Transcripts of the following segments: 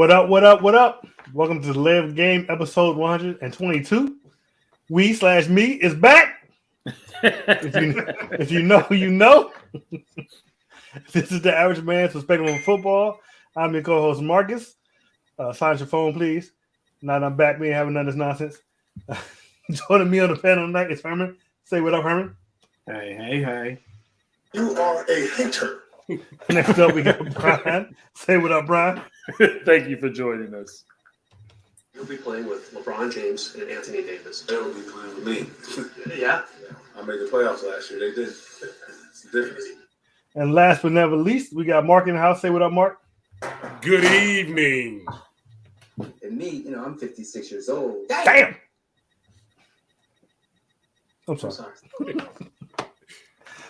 What up? What up? What up? Welcome to the Live Game episode 122. We/me is back. if you know, you know. This is the Average Man's Perspective on Football. I'm your co-host Marcus. Silence your phone, please. Now that I'm back, we ain't having none of this nonsense. Joining me on the panel tonight is Herman. Say what up, Herman. Hey. You are a hater. Next up, we got Brian. Say what up, Brian. Thank you for joining us. You'll be playing with LeBron James and Anthony Davis. They'll be playing with me. Yeah. I made the playoffs last year. They did. It's the difference. And last but never least, we got Mark in the house. Say what up, Mark. Good evening. And me, I'm 56 years old. Damn. I'm sorry.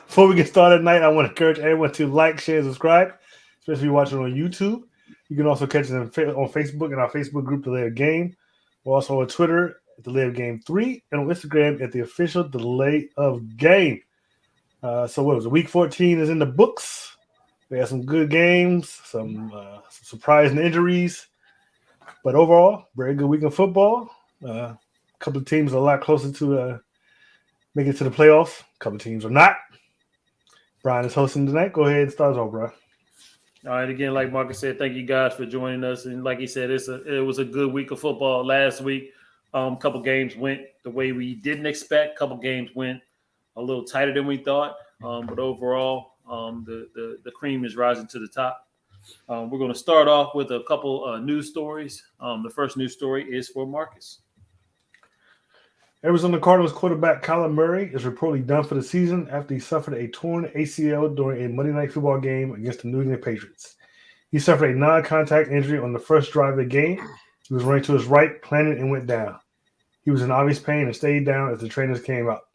Before we get started tonight, I want to encourage everyone to like, share, and subscribe, especially if you're watching on YouTube. You can also catch us on Facebook in our Facebook group, The Live Game. We're also on Twitter at The Live Game 3 and on Instagram at The Official Delay of Game. So what was it? Week 14 is in the books. We had some good games, some surprising injuries. But overall, very good week of football. A couple of teams are a lot closer to making it to the playoffs. A couple of teams are not. Brian is hosting tonight. Go ahead and start us off, Brian. All right, again, like Marcus said, thank you guys for joining us. And like he said, it was a good week of football last week. A couple games went the way we didn't expect. A couple games went a little tighter than we thought. But overall, the cream is rising to the top. We're going to start off with a couple news stories. The first news story is for Marcus. Arizona Cardinals quarterback Kyler Murray is reportedly done for the season after he suffered a torn ACL during a Monday Night Football game against the New England Patriots. He suffered a non-contact injury on the first drive of the game. He was running to his right, planted, and went down. He was in obvious pain and stayed down as the trainers came out.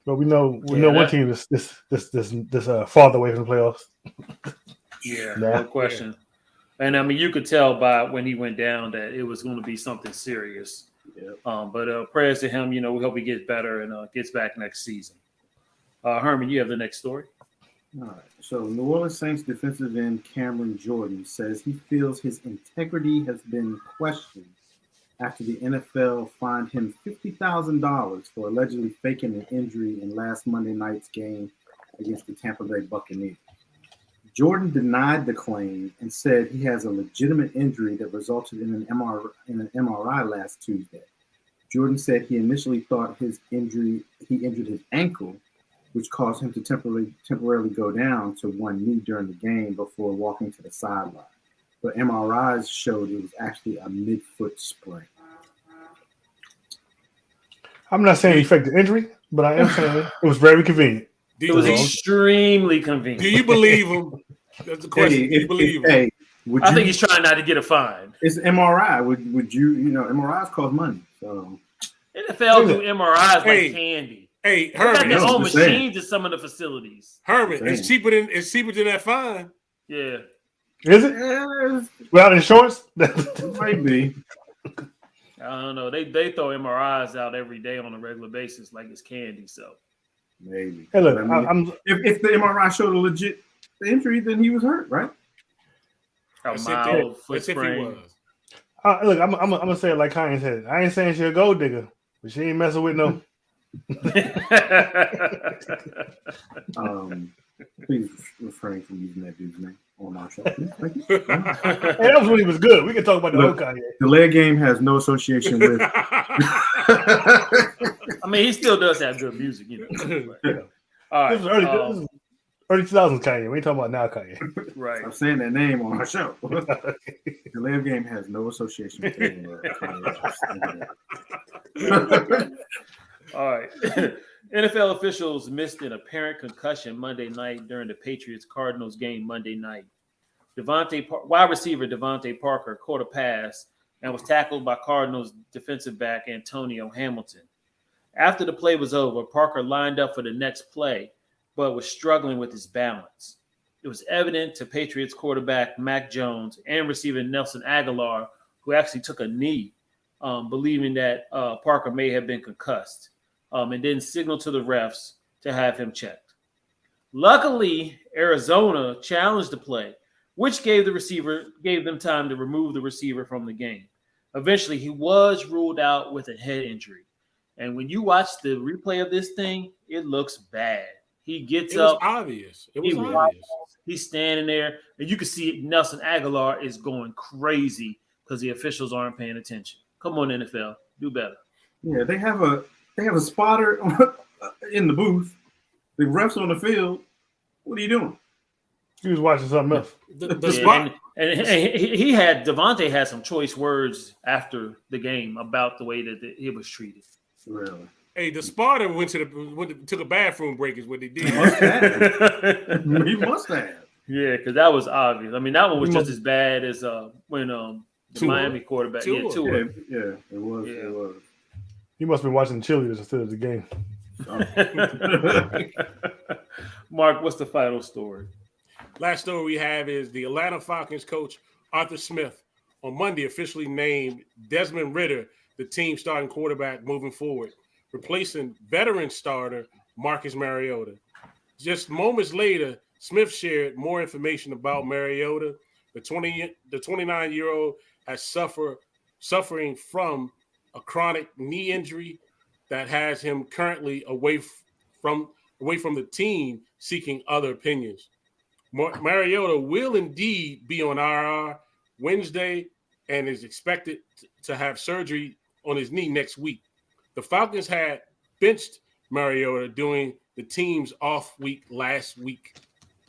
But we know one team is this farther away from the playoffs. Yeah, no question. And I mean, you could tell by when he went down that it was going to be something serious. Yeah. But prayers to him. We hope he gets better and gets back next season. Herman, you have the next story. All right. So New Orleans Saints defensive end Cameron Jordan says he feels his integrity has been questioned after the NFL fined him $50,000 for allegedly faking an injury in last Monday night's game against the Tampa Bay Buccaneers. Jordan denied the claim and said he has a legitimate injury that resulted in an MRI last Tuesday. Jordan said he initially thought he injured his ankle, which caused him to temporarily go down to one knee during the game before walking to the sideline. But MRIs showed it was actually a mid-foot sprain. I'm not saying he faked the injury, but I am saying it was very convenient. It was extremely convenient. Do you believe him? That's the question. Do you believe him? I think he's trying not to get a fine. It's MRI. Would you MRIs cost money. So NFL do MRIs like candy. Hey, Herman, Herman, they got their own machines in some of the facilities. Herman, it's cheaper than that fine. Yeah. Is it? Without insurance? It might be. I don't know. They throw MRIs out every day on a regular basis like it's candy. So maybe. Hey, look, if the MRI showed a legit injury, then he was hurt, right? A mild foot sprain. Look, I'm gonna say it like Kanye said. I ain't saying she a gold digger, but she ain't messing with no. Please refrain from using that dude's name on our show. Thank you. Hey, that was when he was good. We can talk about the old Kanye. The Leg Game has no association with. I mean, he still does have good music, All right. This was early 2000s Kanye. We ain't talking about now Kanye. Right. I'm saying that name on our show. The Live Game has no association with Kanye. All right. NFL officials missed an apparent concussion Monday night during the Patriots-Cardinals game Monday night. Wide receiver Devontae Parker caught a pass and was tackled by Cardinals defensive back Antonio Hamilton. After the play was over, Parker lined up for the next play, but was struggling with his balance. It was evident to Patriots quarterback Mac Jones and receiver Nelson Aguilar, who actually took a knee, believing that Parker may have been concussed, and then signaled to the refs to have him checked. Luckily, Arizona challenged the play, which gave them time to remove the receiver from the game. Eventually, he was ruled out with a head injury. And when you watch the replay of this thing, it looks bad. He gets It was up. obvious. It was He obvious. He's standing there, and you can see Nelson Aguilar is going crazy because the officials aren't paying attention. Come on, NFL, do better. Yeah, they have a spotter in the booth. The refs on the field. What are you doing? He was watching something else. The spot. And Devontae had some choice words after the game about the way that he was treated. Really? Hey, the spotter went to the bathroom break is what they did. He must have. Yeah, because that was obvious. I mean, that one was just as bad as when the Tua. Miami quarterback. Tua. Yeah, Tua. Yeah, it was. Yeah. It was. He must have been watching cheerleaders instead of the game. Mark, what's the final story? Last story we have is the Atlanta Falcons coach Arthur Smith on Monday officially named Desmond Ridder the team starting quarterback moving forward, replacing veteran starter Marcus Mariota. Just moments later, Smith shared more information about Mariota. The 29-year-old has suffering from a chronic knee injury that has him currently away from the team, seeking other opinions. Mariota will indeed be on IR Wednesday and is expected to have surgery on his knee next week. The Falcons had benched Mariota during the team's off week last week.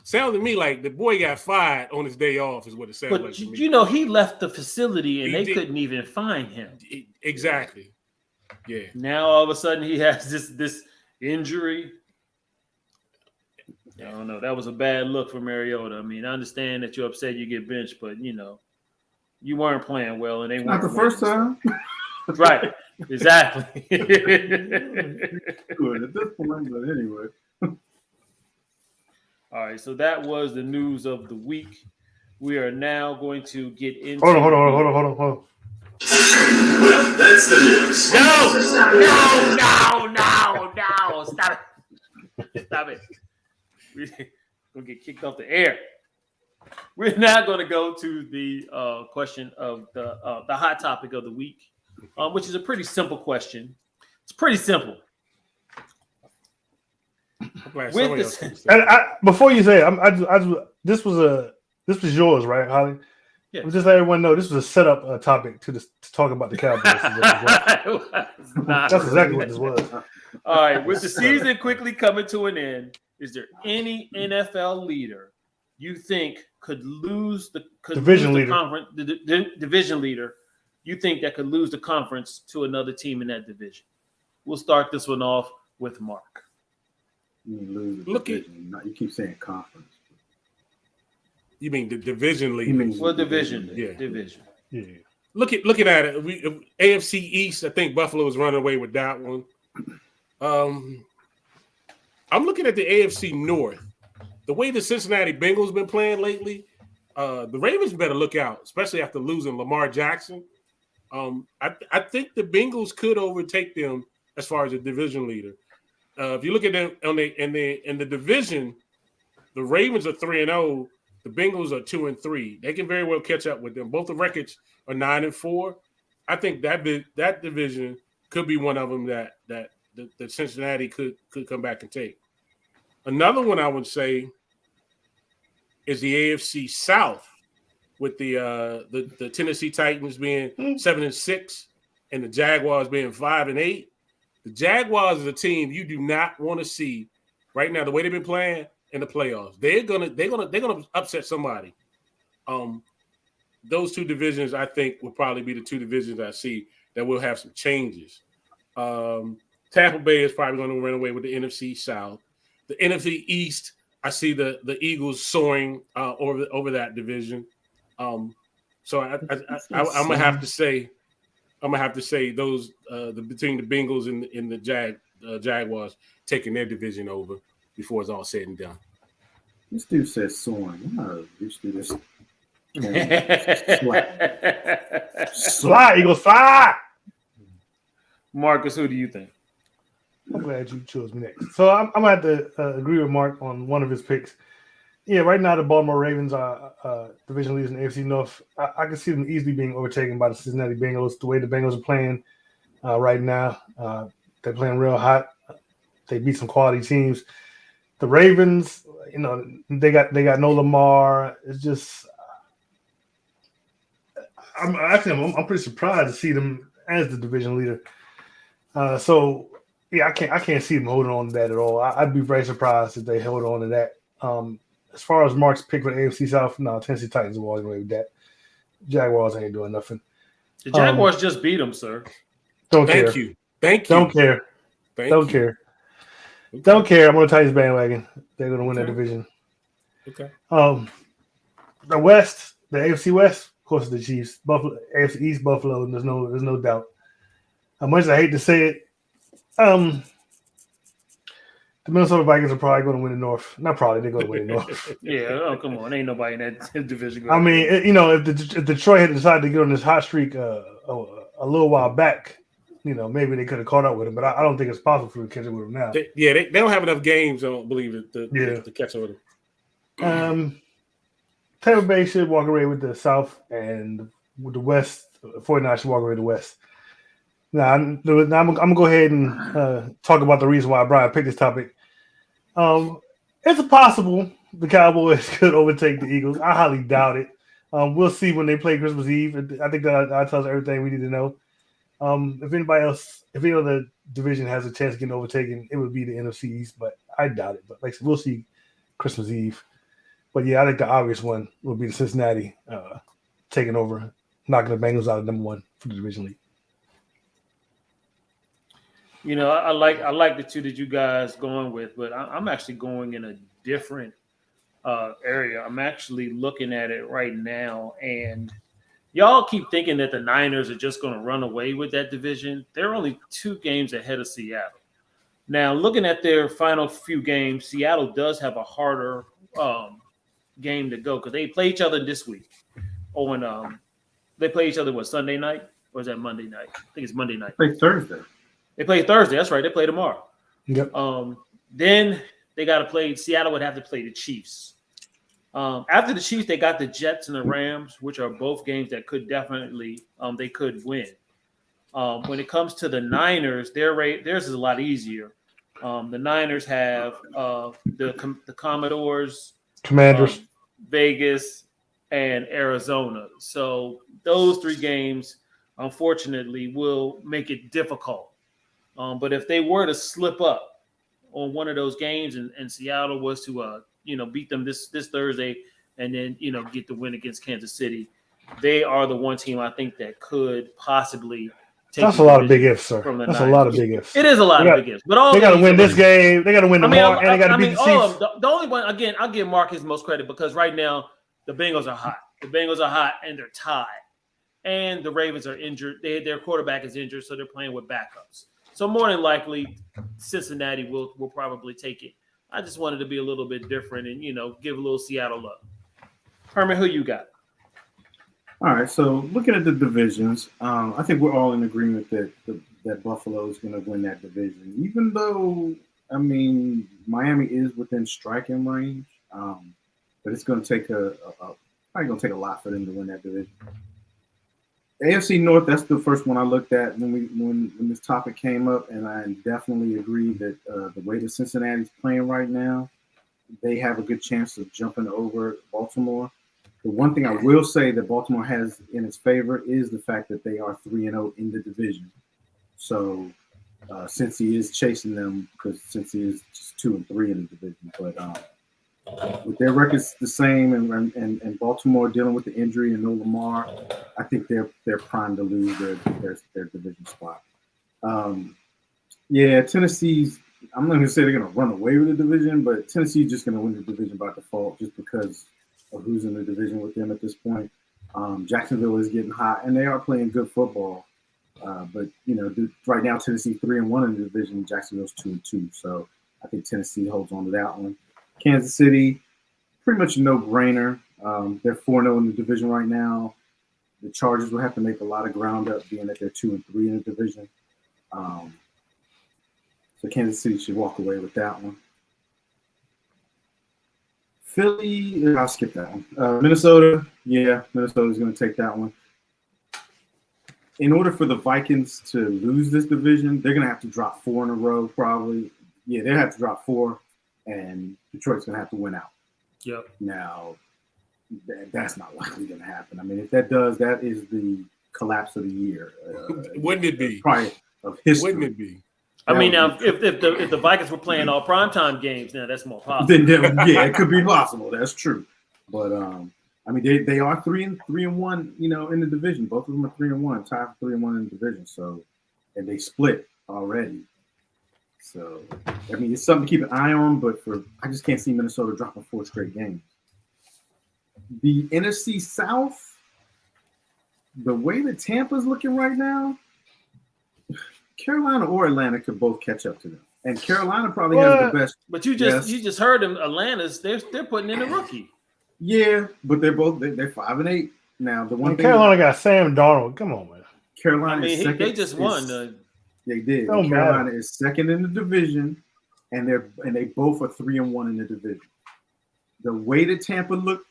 Sounds to me like the boy got fired on his day off is what it sounds But like to me. you know, he left the facility and He they did. couldn't even find him. Exactly. Yeah. Now all of a sudden he has this injury. I don't know. That was a bad look for Mariota. I mean, I understand that you're upset you get benched, but you weren't playing well, and they Not weren't the first winning. time. Right? Exactly. Good at this point, but anyway. All right. So that was the news of the week. We are now going to get into. Hold on. That's the news. No! Stop it! We're gonna get kicked off the air. We're now going to go to the question of the hot topic of the week, which is a pretty simple question. It's pretty simple. I'm glad With somebody this- else said And before you say it, this was yours, right, Holly? Yeah. Just let everyone know this was a setup topic to talk about the Cowboys. That's exactly what this was. All right. With the season quickly coming to an end, is there any NFL leader you think could lose the Division lose the leader. conference? The division leader you think that could lose the conference to another team in that division? We'll start this one off with Mark. You lose the Look at- division. You keep saying conference. You mean the division league? You mean- Well, division. Yeah. Division. Yeah. Looking at it, AFC East, I think Buffalo was running away with that one. I'm looking at the AFC North. The way the Cincinnati Bengals been playing lately, the Ravens better look out, especially after losing Lamar Jackson. I think the Bengals could overtake them as far as a division leader. If you look at them in the division, the Ravens are 3-0. The Bengals are 2-3. They can very well catch up with them. Both the records are 9-4. I think that division could be one of them that Cincinnati could come back and take. Another one I would say is the AFC South, with the Tennessee Titans being 7-6 and the Jaguars being 5-8. The Jaguars is a team you do not want to see right now. The way they've been playing in the playoffs, they're gonna upset somebody. Those two divisions, I think, will probably be the two divisions I see that will have some changes. Tampa Bay is probably going to run away with the NFC South. The NFC East, I see the Eagles soaring over that division. So I'm gonna have to say those between the Bengals and the Jaguars taking their division over before it's all said and done. This dude says soaring. I'm used to this. Fly, Eagles, fly! Marcus, who do you think? I'm glad you chose me next. So I'm gonna have to agree with Mark on one of his picks. Yeah, right now the Baltimore Ravens are division leaders in the AFC North. I can see them easily being overtaken by the Cincinnati Bengals. The way the Bengals are playing right now, they're playing real hot. They beat some quality teams. The Ravens, they got no Lamar. It's just I'm pretty surprised to see them as the division leader. So yeah, I can't see them holding on to that at all. I'd be very surprised if they held on to that. As far as Mark's pick for the AFC South, no, Tennessee Titans will walk away with that. Jaguars ain't doing nothing. The Jaguars just beat them, sir. Don't Thank care. you. Thank you. Don't care. Thank Don't you. care. Okay. Don't care. I'm on the Titans bandwagon. They're going to win that division. Okay. The West, the AFC West, of course, the Chiefs. Buffalo, AFC East, Buffalo. There's no doubt. As much as I hate to say it, the Minnesota Vikings are probably going to win the North. Not probably, they're going to win the North. Yeah, oh come on, ain't nobody in that division. I mean, if Detroit had decided to get on this hot streak a little while back, maybe they could have caught up with him. But I don't think it's possible for them to catch up with him now. They don't have enough games, I don't believe it, to catch up with them. Tampa Bay should walk away with the South, and with the West, 49ers should walk away with the West. Now I'm gonna go ahead and talk about the reason why Brian picked this topic. It's possible the Cowboys could overtake the Eagles. I highly doubt it. We'll see when they play Christmas Eve. I think that tells everything we need to know. If any other division has a chance of getting overtaken, it would be the NFC East, but I doubt it. But like I said, we'll see Christmas Eve. But yeah, I think the obvious one would be the Cincinnati taking over, knocking the Bengals out of number one for the division league. I like the two that you guys going with, but I'm actually going in a different area. I'm actually looking at it right now, and y'all keep thinking that the Niners are just going to run away with that division. They're only 2 games ahead of Seattle. Now, looking at their final few games, Seattle does have a harder game to go because they play each other this week. They play each other Sunday night, or is that Monday night? I think it's Monday night. Play Thursday. They play Thursday. That's right. They play tomorrow. Yep. Then they got to play. Seattle would have to play the Chiefs. After the Chiefs, they got the Jets and the Rams, which are both games that could definitely they could win. When it comes to the Niners, theirs is a lot easier. The Niners have the Commodores, Commanders, Vegas, and Arizona. So those 3 games, unfortunately, will make it difficult. But if they were to slip up on one of those games and Seattle was to beat them this Thursday and then get the win against Kansas City, they are the one team I think that could possibly take. That's a lot of big ifs, sir. That's a lot of big ifs. It is a lot of big ifs. But they got to win this game. They got to win tomorrow, and they got to beat the Chiefs. The only one, again, I'll give Mark his most credit because right now the Bengals are hot. The Bengals are hot and they're tied, and the Ravens are injured. Their quarterback is injured, so they're playing with backups. So more than likely, Cincinnati will probably take it. I just wanted to be a little bit different and, give a little Seattle love. Herman, who you got? All right, so looking at the divisions, I think we're all in agreement that Buffalo is going to win that division, even though, Miami is within striking range, but it's going to take probably going to take a lot for them to win that division. AFC North, that's the first one I looked at when this topic came up, and I definitely agree that the way that Cincinnati's playing right now, they have a good chance of jumping over Baltimore. The one thing I will say that Baltimore has in its favor is the fact that they are 3-0 in the division. So Cincy is chasing them because Cincy is just 2-3 in the division. But with their records the same and Baltimore dealing with the injury and no Lamar, I think they're primed to lose their division spot. Tennessee's. I'm not going to say they're going to run away with the division, but Tennessee's just going to win the division by default just because of who's in the division with them at this point. Jacksonville is getting hot, and they are playing good football. But right now Tennessee's 3-1 in the division. Jacksonville's 2-2. So I think Tennessee holds on to that one. Kansas City, pretty much a no-brainer. They're 4-0 in the division right now. The Chargers will have to make a lot of ground up, being that they're 2-3 in the division. So Kansas City should walk away with that one. Philly, I'll skip that one. Minnesota, yeah, Minnesota's going to take that one. In order for the Vikings to lose this division, they're going to have to drop 4 in a row, probably. Yeah, they have to drop 4, and Detroit's going to have to win out. Yep. Now, that's not likely going to happen. I mean, if that does, that is the collapse of the year. Wouldn't it be? Probably of history. Wouldn't it be? I mean, now if the Vikings were playing all primetime games, now that's more possible. Yeah, it could be possible. That's true. But I mean, they are 3-1, you know, in the division. Both of them are 3-1, tied for 3-1 in the division. So, and they split already. So, I mean, it's something to keep an eye on. But I just can't see Minnesota dropping 4 straight games. The NFC South, the way that Tampa's looking right now, Carolina or Atlanta could both catch up to them. And Carolina probably has the best. But you just heard them. Atlanta's they're putting in a rookie. Yeah, but they're 5-8 now. The one thing Carolina got Sam Darnold. Come on, man. Carolina I mean, is second. they just won. They did. Don't Carolina matter. is second in the division, and they both are 3-1 in the division. The way that Tampa looked,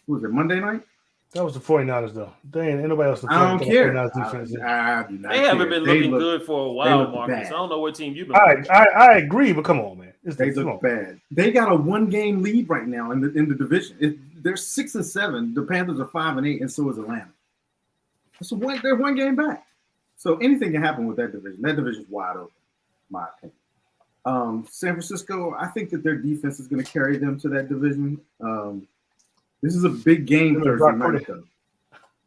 was it Monday night? That was the 49ers, though. They ain't nobody else. I don't care. 49ers defense. I do not They haven't care. been They looking look- good for a while, look Marcus. bad. I don't know what team you've been. I agree, but come on, man. They look bad. They got a 1-game lead right now in the division. They're 6-7. The Panthers are 5-8, and so is Atlanta. So they're 1 game back. So anything can happen with that division. That division's wide open, in my opinion. San Francisco, I think that their defense is going to carry them to that division. This is a big game Thursday night, though.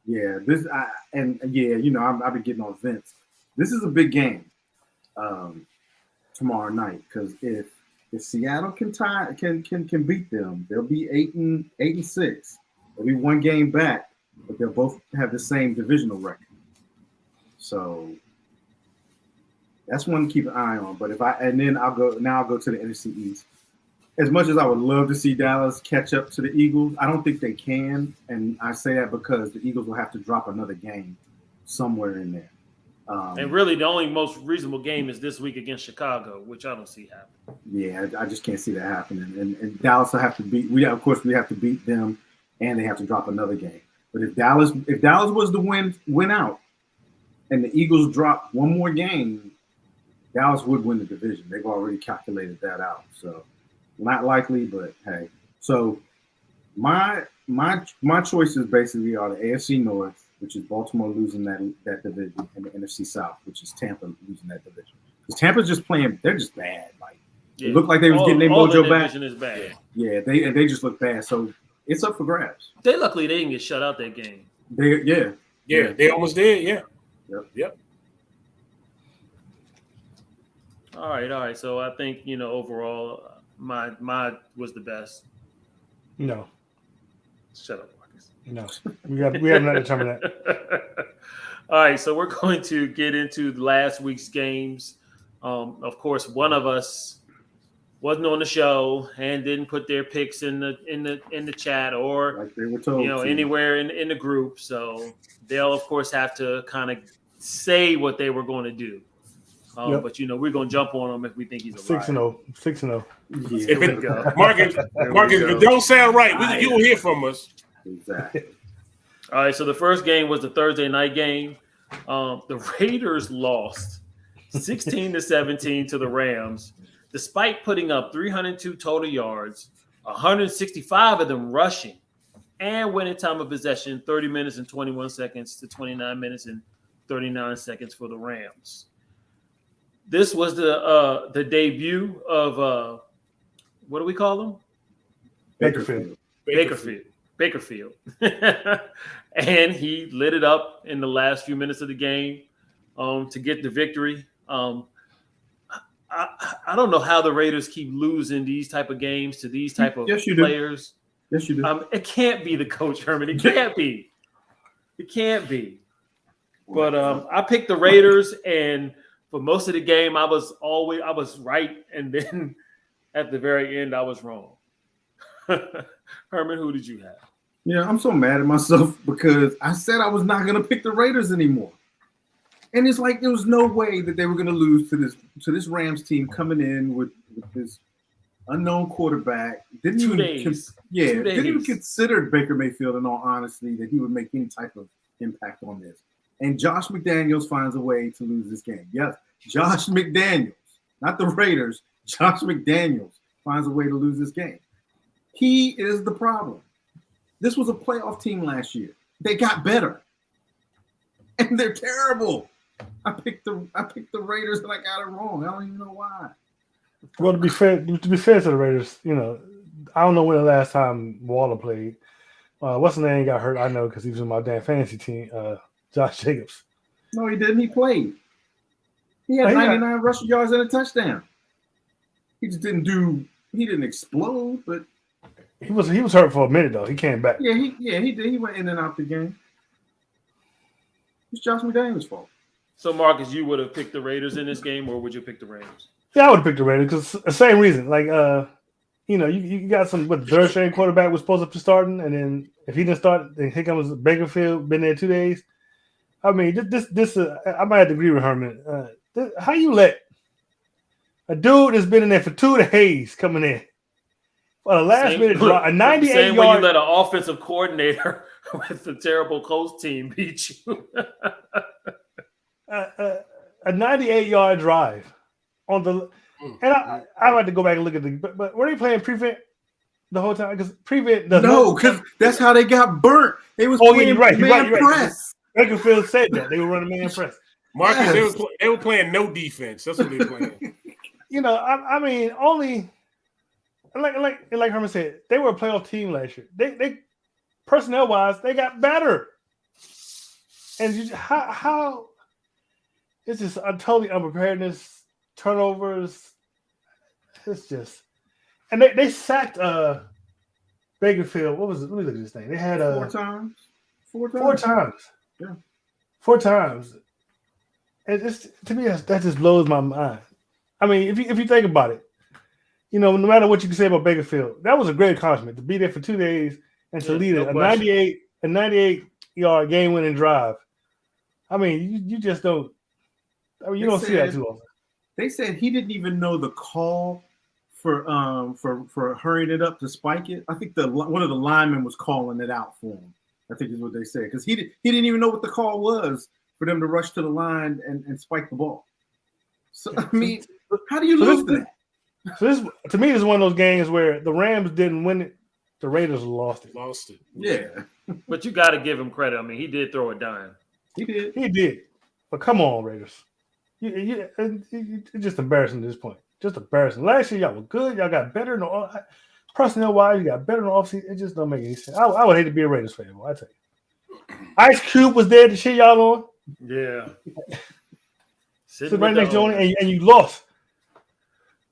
Yeah, you know, I'll be getting on Vince. This is a big game tomorrow night because if Seattle can beat them, they'll be 8-6. They'll be 1 game back, but they'll both have the same divisional record. So that's one to keep an eye on. But I'll go to the NFC East. As much as I would love to see Dallas catch up to the Eagles, I don't think they can. And I say that because the Eagles will have to drop another game somewhere in there. And really, the only most reasonable game is this week against Chicago, which I don't see happening. Yeah, I just can't see that happening. And Dallas will have to beat. We have to beat them, and they have to drop another game. But if Dallas was to win out, and the Eagles drop 1 more game, Dallas would win the division. They've already calculated that out. So not likely, but hey. So my choices basically are the AFC North, which is Baltimore losing that division, and the NFC South, which is Tampa losing that division. Because Tampa's just playing, they're just bad. Like it looked like they was getting their mojo back. Is bad. Yeah, they just look bad. So it's up for grabs. Luckily they didn't get shut out that game. They almost did. Yeah. Yep. All right. So I think, you know, overall, my was the best. No. Shut up, Marcus. No. We have not determined that. All right, so we're going to get into last week's games. Of course, one of us wasn't on the show and didn't put their picks in the chat or Like they were told, anywhere in the group. So they'll of course have to kind of say what they were going to do. But we're going to jump on them if we think he's a 6-0. 6-0. If it, Marcus, if it don't sound right, you'll hear from us. Exactly. All right, so the first game was the Thursday night game. The Raiders lost 16-17 to the Rams, despite putting up 302 total yards, 165 of them rushing, and winning time of possession 30 minutes and 21 seconds to 29 minutes and 39 seconds for the Rams. This was the debut of what do we call them? Bakerfield. And he lit it up in the last few minutes of the game to get the victory. I don't know how the Raiders keep losing these type of games to these type of players. Yes, you do. It can't be the coach, Herman. It can't be. It can't be. But I picked the Raiders, and for most of the game, I was right, and then at the very end, I was wrong. Herman, who did you have? Yeah, I'm so mad at myself because I said I was not going to pick the Raiders anymore. And it's like there was no way that they were going to lose to this Rams team coming in with this unknown quarterback. Didn't 2 even days. 2 didn't even days. consider Baker Mayfield, in all honesty, that he would make any type of impact on this. And Josh McDaniels finds a way to lose this game. Yes, Josh McDaniels, not the Raiders. Josh McDaniels finds a way to lose this game. He is the problem. This was a playoff team last year. They got better, and they're terrible. I picked the Raiders, and I got it wrong. I don't even know why. Well, to be fair to the Raiders, you know, I don't know when the last time Waller played. What's his name got hurt? I know because he was in my damn fantasy team. Josh Jacobs. No, he didn't. He played. He had 99 rushing yards and a touchdown. He just didn't do. He didn't explode, but he was hurt for a minute though. He came back. Yeah, he did. He went in and out the game. It's Josh McDaniels' fault. So, Marcus, you would have picked the Raiders in this game, or would you pick the Raiders? Yeah, I would have picked the Raiders because the same reason. Like, you know, you got some what third string quarterback was supposed to be starting, and then if he didn't start, then here comes Bakerfield. Been there 2 days. I mean, this I might have to agree with Herman. How you let a dude that's been in there for 2 days coming in for a last minute drive, a 98 when yard. You let an offensive coordinator with a terrible coach team beat you. A 98-yard drive on the, and I had to go back and look at but were they playing prevent the whole time? Because prevent does no, because that's how they got burnt. They was playing man press. Bakerfield said that they were running man press. Marcus, they were playing no defense. That's what they were playing. You know, I mean, only like Herman said, they were a playoff team last year. They personnel wise, they got better. And how it's just a totally unpreparedness, turnovers. It's just, and they sacked Bakerfield. What was it? Let me look at this thing. They had 4 times. 4 times. 4 times. Yeah. 4 times. And it's, to me, that just blows my mind. I mean, if you think about it, you know, no matter what you can say about Bakerfield, that was a great accomplishment to be there for 2 days and to lead a 98-yard game-winning drive. I mean, you just don't. I mean, you don't see that too often. They said he didn't even know the call for hurrying it up to spike it. I think one of the linemen was calling it out for him. I think is what they said because he didn't even know what the call was for them to rush to the line and spike the ball. So I mean, how do you lose that? So this, to me, is one of those games where the Rams didn't win it, the Raiders lost it. Yeah, but you got to give him credit. I mean, he did throw a dime. He did. But come on, Raiders. It's just embarrassing at this point. Just embarrassing. Last year, y'all were good. Y'all got better. Personnel-wise, you got better in the offseason. It just don't make any sense. I would hate to be a Raiders fan, boy, I tell you. Ice Cube was there to shit y'all on. Yeah. Sit right next to you and you lost.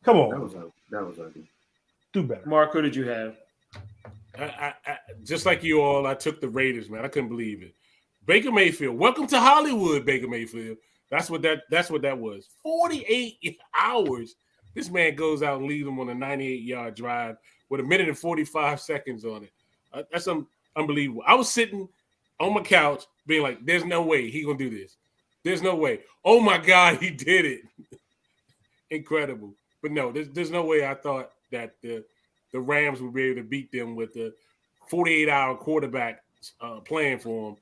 Come on. That was ugly. Do better. Mark, who did you have? I just like you all, I took the Raiders, man. I couldn't believe it. Baker Mayfield. Welcome to Hollywood, Baker Mayfield. That's what that was. 48 hours. This man goes out and leads them on a 98-yard drive with 1 minute and 45 seconds on it. That's unbelievable. I was sitting on my couch being like, there's no way he's going to do this. There's no way. Oh, my God, he did it. Incredible. But no, there's no way I thought that the Rams would be able to beat them with the 48-hour quarterback playing for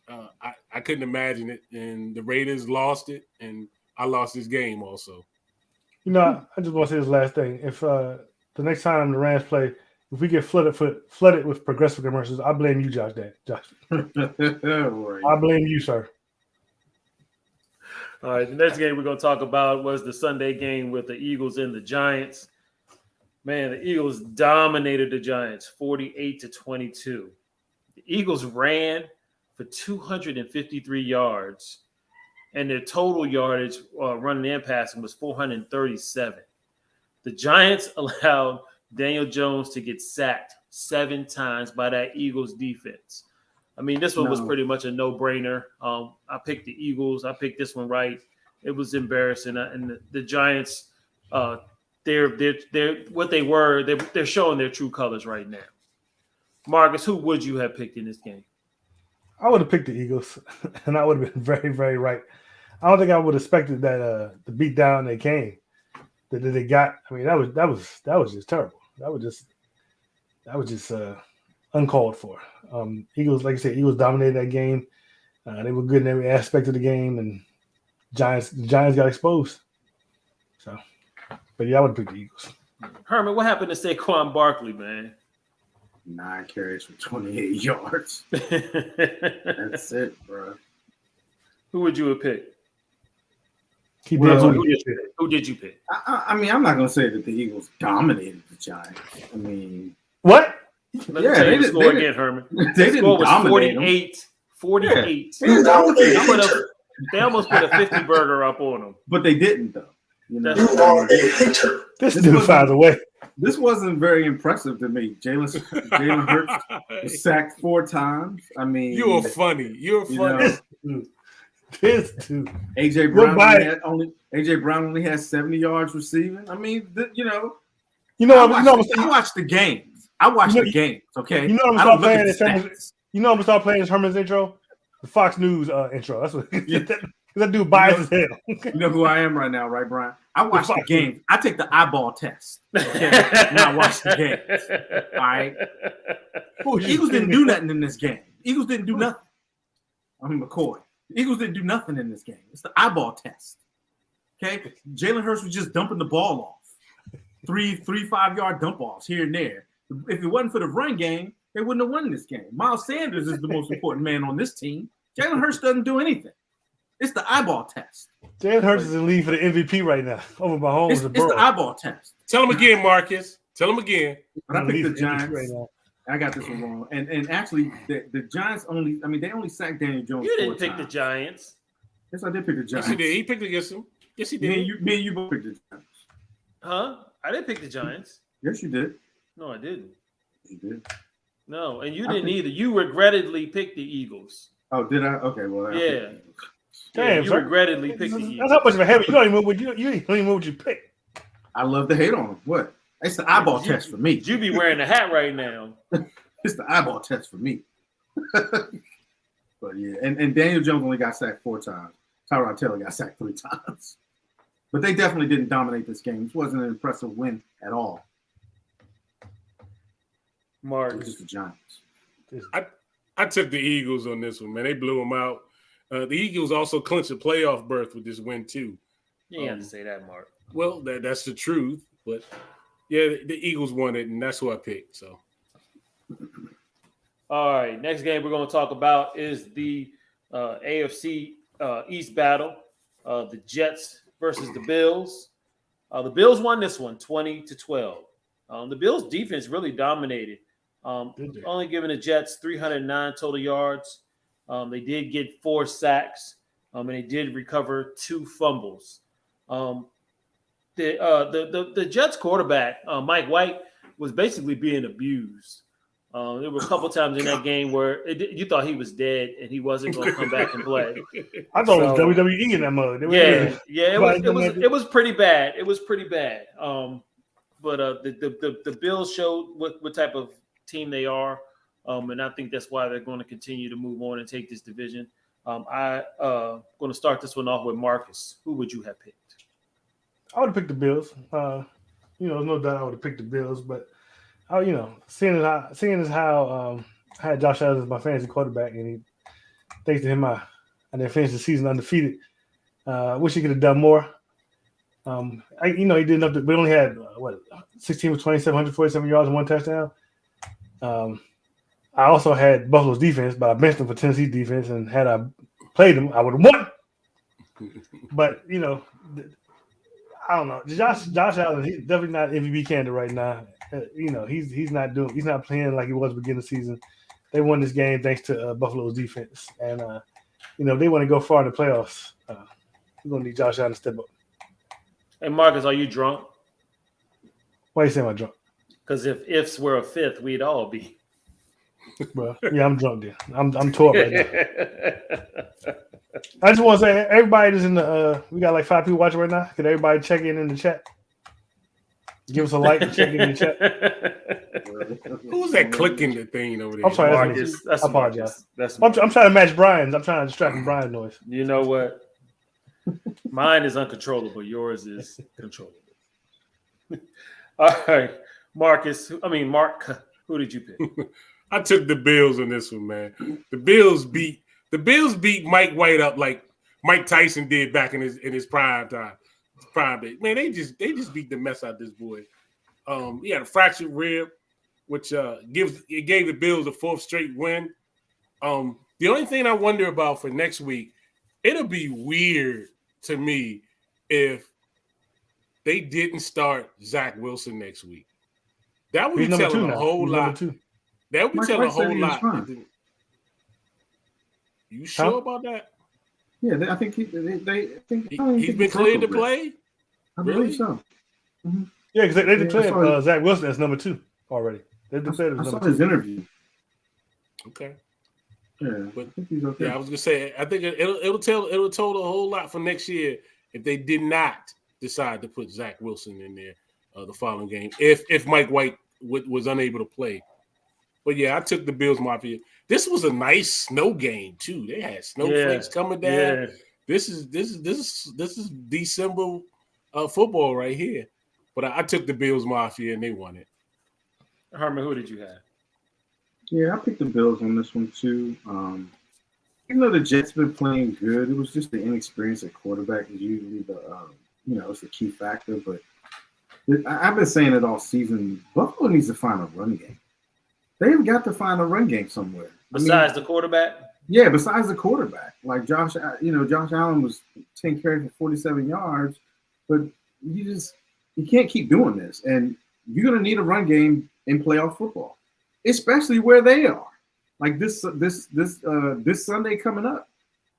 them. I couldn't imagine it. And the Raiders lost it, and I lost this game also. You know, I just want to say this last thing. If the next time the Rams play, if we get flooded with progressive commercials, I blame you, Josh. I blame you, sir. All right, the next game we're going to talk about was the Sunday game with the Eagles and the Giants. Man, the Eagles dominated the Giants 48-22. The Eagles ran for 253 yards, and their total yardage running and passing was 437. The Giants allowed Daniel Jones to get sacked 7 times by that Eagles defense. I mean, this one was pretty much a no-brainer. I picked the Eagles. I picked this one right. It was embarrassing. And the Giants, they're what they were. They're showing their true colors right now. Marcus, who would you have picked in this game? I would have picked the Eagles, and I would have been very, very right. I don't think I would have expected that the beat down they came. that they got. I mean, that was just terrible. That was just uncalled for. Eagles, like I said, Eagles dominated that game. They were good in every aspect of the game, and the Giants got exposed. So, but yeah, I would pick the Eagles. Herman, what happened to Saquon Barkley, man? 9 carries for 28 yards. That's it, bro. Who would you have picked? Well, Who did you pick? I mean, I'm not going to say that the Eagles dominated the Giants. I mean, What? Let me Yeah, tell you they the did- score they again, did- Herman. they The didn't score was dominate them. 48. They didn't dominate them. They almost put a 50 burger up on them. But they didn't, though. You know, That's- You are a hater. This This dude wasn't- finds a way. this wasn't very impressive to me. Jalen Hurts was sacked 4 times. I mean, You're funny. You're you funny. know, This dude. AJ What Brown by- AJ Brown only has 70 yards receiving. I mean, You know, I watched the games. I watched You know- the games. Okay, you know I'm I start don't look playing at this the Herman's, stats. you know I'm gonna start playing this Herman's intro, the Fox News intro. That's what Yeah. that dude biased as hell. You know who I am right now, right, Brian? I watch the Fuck. games. I take the eyeball test. Okay, when I watch the games. All right. Who The you Eagles didn't kidding do me? nothing in this game. Eagles didn't do nothing. I'm McCoy. The Eagles didn't do nothing in this game. It's the eyeball test. Okay, Jalen Hurts was just dumping the ball off, 5-yard dump offs here and there. If it wasn't for the run game, they wouldn't have won this game. Miles Sanders is the most important man on this team. Jalen Hurts doesn't do anything. It's the eyeball test. Jalen Hurts is in the lead for the MVP right now over Mahomes It's, and it's the Burrow. eyeball test. Tell him again, Marcus. Tell him again. But I In the picked lead the for MVP Giants. right now. I got this one wrong. And actually, the Giants only. I mean, they only sacked Daniel Jones. You didn't 4 pick the times. Giants. Yes, I did pick the Yes, Giants. he did. He picked against him. Yes, he Me and did. you both picked the Giants. Huh? I didn't pick the Giants. Yes, you did. No, I didn't. You did. No, and you I didn't picked- either. You regrettably picked the Eagles. Oh, did I? Okay, well, I Yeah. picked the Eagles. Damn, you son. regrettably picked the Eagles. That's how much of a heavy. You don't even know what you pick. I love to hate on them. What? It's the eyeball test for me. You be wearing the hat right now. It's the eyeball test for me. But yeah, and Daniel Jones only got sacked 4 times. Tyrod Taylor got sacked 3 times. But they definitely didn't dominate this game. This wasn't an impressive win at all. It Mark. was just the Giants. I took the Eagles on this one, man. They blew them out. The Eagles also clinched a playoff berth with this win, too. You ain't have to say that, Mark. Well, that's the truth. But, yeah, the Eagles won it, and that's who I picked. So, All right, next game we're going to talk about is the AFC East battle, the Jets versus the Bills. The Bills won this one 20-12. The Bills defense really dominated, only giving the Jets 309 total yards. They did get 4 sacks, and they did recover 2 fumbles. The Jets quarterback, Mike White, was basically being abused. There were a couple times in that game where you thought he was dead and he wasn't going to come back and play. I thought it was So- WWE in that mode. It was pretty bad. It was pretty bad. But the Bills showed what type of team they are, and I think that's why they're going to continue to move on and take this division. I'm going to start this one off with Marcus. Who would you have picked? I would have picked the Bills. There's no doubt I would have picked the Bills, but seeing as how I had Josh Allen as my fantasy quarterback, and thanks to him, I didn't finish the season undefeated. Wish he could have done more. He did enough. We only had 16 for 27, 147 yards and 1 touchdown. I also had Buffalo's defense, but I benched them for Tennessee's defense, and had I played them, I would have won. But I don't know. Josh Allen, he's definitely not MVP candidate right now. He's not playing like he was beginning of the season. They won this game thanks to Buffalo's defense, and if they want to go far in the playoffs, we're gonna need Josh Allen to step up. Hey, Marcus, are you drunk? Why you saying I'm drunk, Because if ifs were a fifth, we'd all be. bro? Yeah, I'm drunk. Then I'm tore up right now. I just want to say, everybody that's in the we got like 5 people watching right now. Could everybody check in the chat? Give us a like and check in the chat. who's that clicking the thing over there? I'm sorry, that's me. Marcus, that's I apologize. Marcus. That's I'm trying to match Brian's. I'm trying to distract Brian's noise. You know what? Mine is uncontrollable. Yours is controllable. All right, Mark, who did you pick? I took the Bills in this one, man. The Bills beat Mike White up like Mike Tyson did back in his prime day. Man, they just beat the mess out of this boy. He had a fractured rib, which gave the Bills a fourth straight win. The only thing I wonder about for next week, it'll be weird to me if they didn't start Zach Wilson next week. That would be telling a whole lot. That would be telling a whole lot. You sure about that? Yeah, I think he's been cleared to play. I believe so. Mm-hmm. Yeah, because they declared Zach Wilson as number 2 already. They declared I saw his interview. Okay. Yeah, but I think he's okay. Yeah, I was gonna say I think it'll tell a whole lot for next year if they did not decide to put Zach Wilson in there the following game if Mike White was unable to play. But yeah, I took the Bills Mafia. This was a nice snow game too. They had snowflakes coming down. Yeah. This is December football right here. But I took the Bills Mafia and they won it. Herman, who did you have? Yeah, I picked the Bills on this one too. Even though the Jets been playing good, it was just the inexperience at quarterback is usually it's the key factor. But I've been saying it all season. Buffalo needs to find a run game. They've got to find a run game somewhere. Besides the quarterback? Yeah, besides the quarterback. Like Josh Allen was 10 carries for 47 yards, but you can't keep doing this. And you're going to need a run game in playoff football, especially where they are. Like this Sunday coming up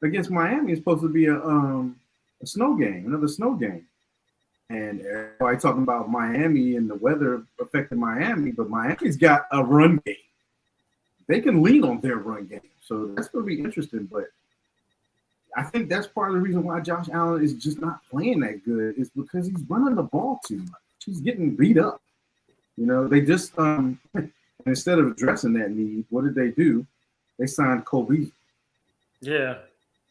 against Miami is supposed to be a snow game, another snow game. And everybody talking about Miami and the weather affecting Miami, but Miami's got a run game. They can lean on their run game. So that's going to be interesting. But I think that's part of the reason why Josh Allen is just not playing that good is because he's running the ball too much. He's getting beat up. They just instead of addressing that need, what did they do? They signed Cole Beasley. Yeah.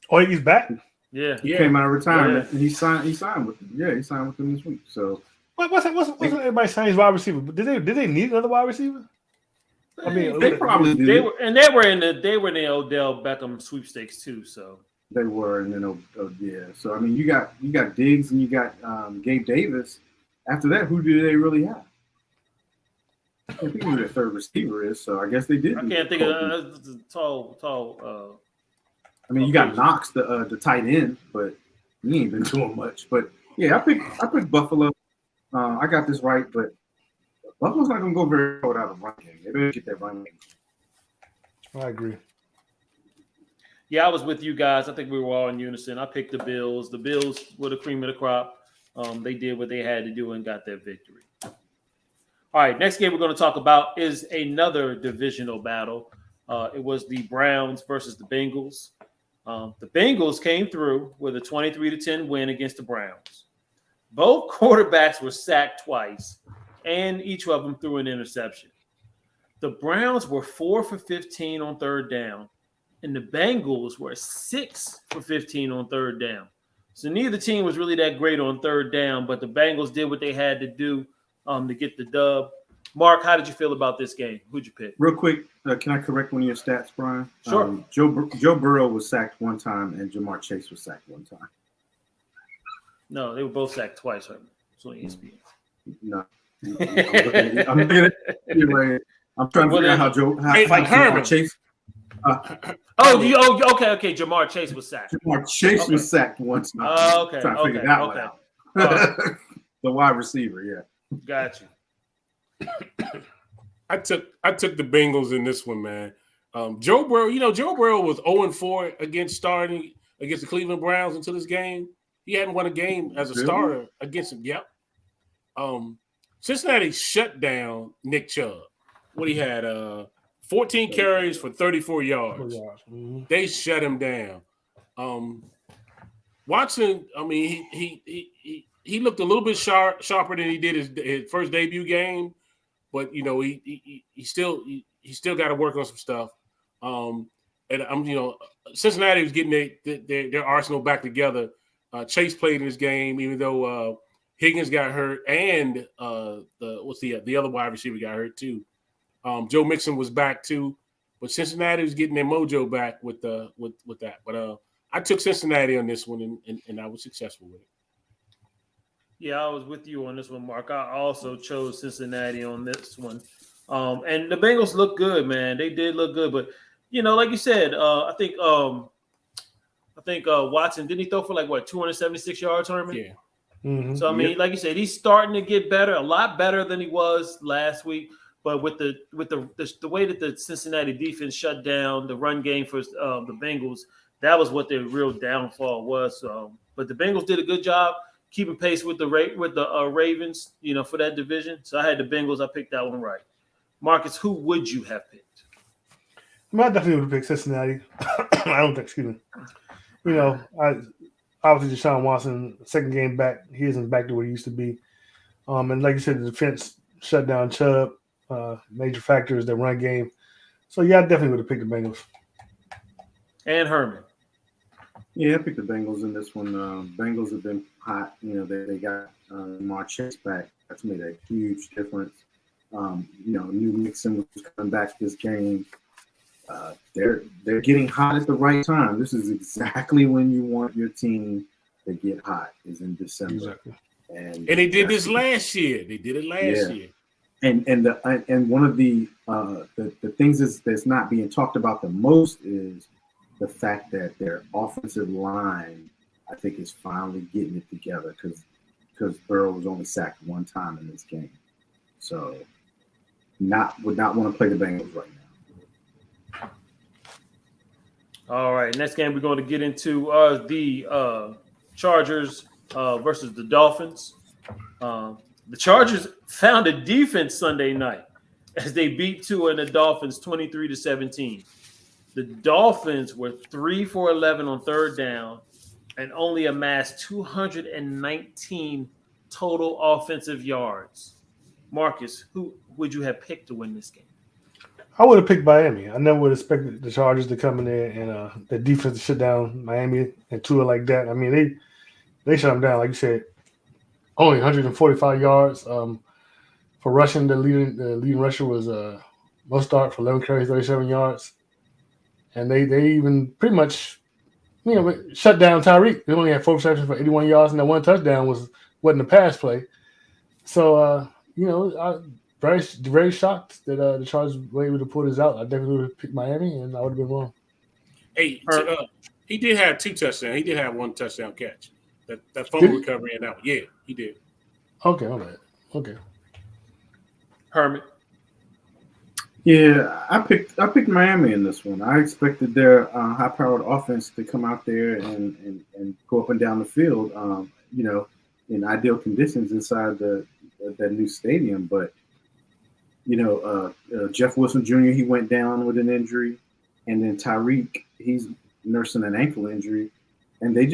Oh, he's back? Yeah. He came out of retirement and he signed with them. Yeah, he signed with them this week. So what's everybody signing his wide receiver? Did they need another wide receiver? I mean, they probably did. They were in the Odell Beckham sweepstakes too. So they were, and then yeah. So I mean, you got Diggs and you got Gabe Davis. After that, who do they really have? I can't think who their third receiver is. So I guess they did. I can't think of the tall. I mean, you got Knox, the tight end, but he ain't been doing much. But yeah, I picked Buffalo. I got this right, but Buffalo's not going to go very far without a run game. They better get that run game. I agree. Yeah, I was with you guys. I think we were all in unison. I picked the Bills. The Bills were the cream of the crop. They did what they had to do and got their victory. All right, next game we're going to talk about is another divisional battle. It was the Browns versus the Bengals. The Bengals came through with a 23-10 win against the Browns. Both quarterbacks were sacked twice, and each of them threw an interception. The Browns were 4 for 15 on third down, and the Bengals were 6 for 15 on third down. So neither team was really that great on third down, but the Bengals did what they had to do to get the dub. Mark, how did you feel about this game? Who'd you pick? Real quick, can I correct one of your stats, Brian? Sure. Joe Burrow was sacked one time, and Jamar Chase was sacked one time. No, they were both sacked twice. Right? It's on ESPN. No. I'm looking at you, right? I'm trying to figure out how Jamar Chase. Okay. Jamar Chase was sacked. Jamar Chase was sacked one time. Okay. Trying to figure that one out. The wide receiver, yeah. Got you. I took the Bengals in this one, man. Joe Burrow was 0-4 against the Cleveland Browns until this game. He hadn't won a game as a starter against them. Yep. Cincinnati shut down Nick Chubb. What he had 14 carries for 34 yards. Mm-hmm. They shut him down. Watson, I mean, he looked a little bit sharper than he did his first debut game. But he still got to work on some stuff. Cincinnati was getting their arsenal back together. Chase played in this game, even though Higgins got hurt, and the other wide receiver got hurt too. Joe Mixon was back too, but Cincinnati was getting their mojo back with that. But I took Cincinnati on this one, and I was successful with it. Yeah, I was with you on this one, Mark. I also chose Cincinnati on this one. And the Bengals look good, man. They did look good, but like you said, I think Watson, didn't he throw for 276 yards, Herman? Yeah. Mm-hmm. So I mean, like you said, he's starting to get better, a lot better than he was last week. But with the way that the Cincinnati defense shut down the run game for the Bengals, that was what their real downfall was. But the Bengals did a good job keeping pace with the Ravens, for that division. So I had the Bengals. I picked that one right. Marcus, who would you have picked? I definitely would have picked Cincinnati. I don't think. Excuse me. Obviously Deshaun Watson, second game back, he isn't back to where he used to be. And like you said, the defense shut down Chubb. Major factors, the run game. So yeah, I definitely would have picked the Bengals. And Herman. Yeah, I picked the Bengals in this one. Bengals have been hot. They got Lamar Chase back. That's made a huge difference. New Mixon was coming back this game. They're getting hot at the right time. This is exactly when you want your team to get hot, is in December. Exactly. And they did this last year. They did it last year. And one of the things that's not being talked about the most is the fact that their offensive line, I think, is finally getting it together because Burrow was only sacked one time in this game. So would not want to play the Bengals right now. All right, next game we're going to get into the Chargers versus the Dolphins. The Chargers found a defense Sunday night as they beat Tua and the Dolphins 23-17. The Dolphins were 3 for 11 on third down and only amassed 219 total offensive yards. Marcus, who would you have picked to win this game? I would have picked Miami. I never would have expected the Chargers to come in there and the defense to shut down Miami and Tua like that. I mean, they shut them down, like you said. Only 145 yards. For rushing, the leading rusher was Mostert for 11 carries, 37 yards. And they even pretty much, shut down Tyreek. They only had 4 receptions for 81 yards, and that one touchdown wasn't a pass play. So, I'm very, very shocked that the Chargers were able to pull this out. I definitely would have picked Miami, and I would have been wrong. Hey, he did have 2 touchdowns. He did have 1 touchdown catch. That fumble recovery and that one. Yeah, he did. Okay, all right. Okay. Herman. Yeah, I picked Miami in this one. I expected their high-powered offense to come out there and go up and down the field, in ideal conditions inside that new stadium. But Jeff Wilson Jr., he went down with an injury, and then Tyreek, he's nursing an ankle injury, and they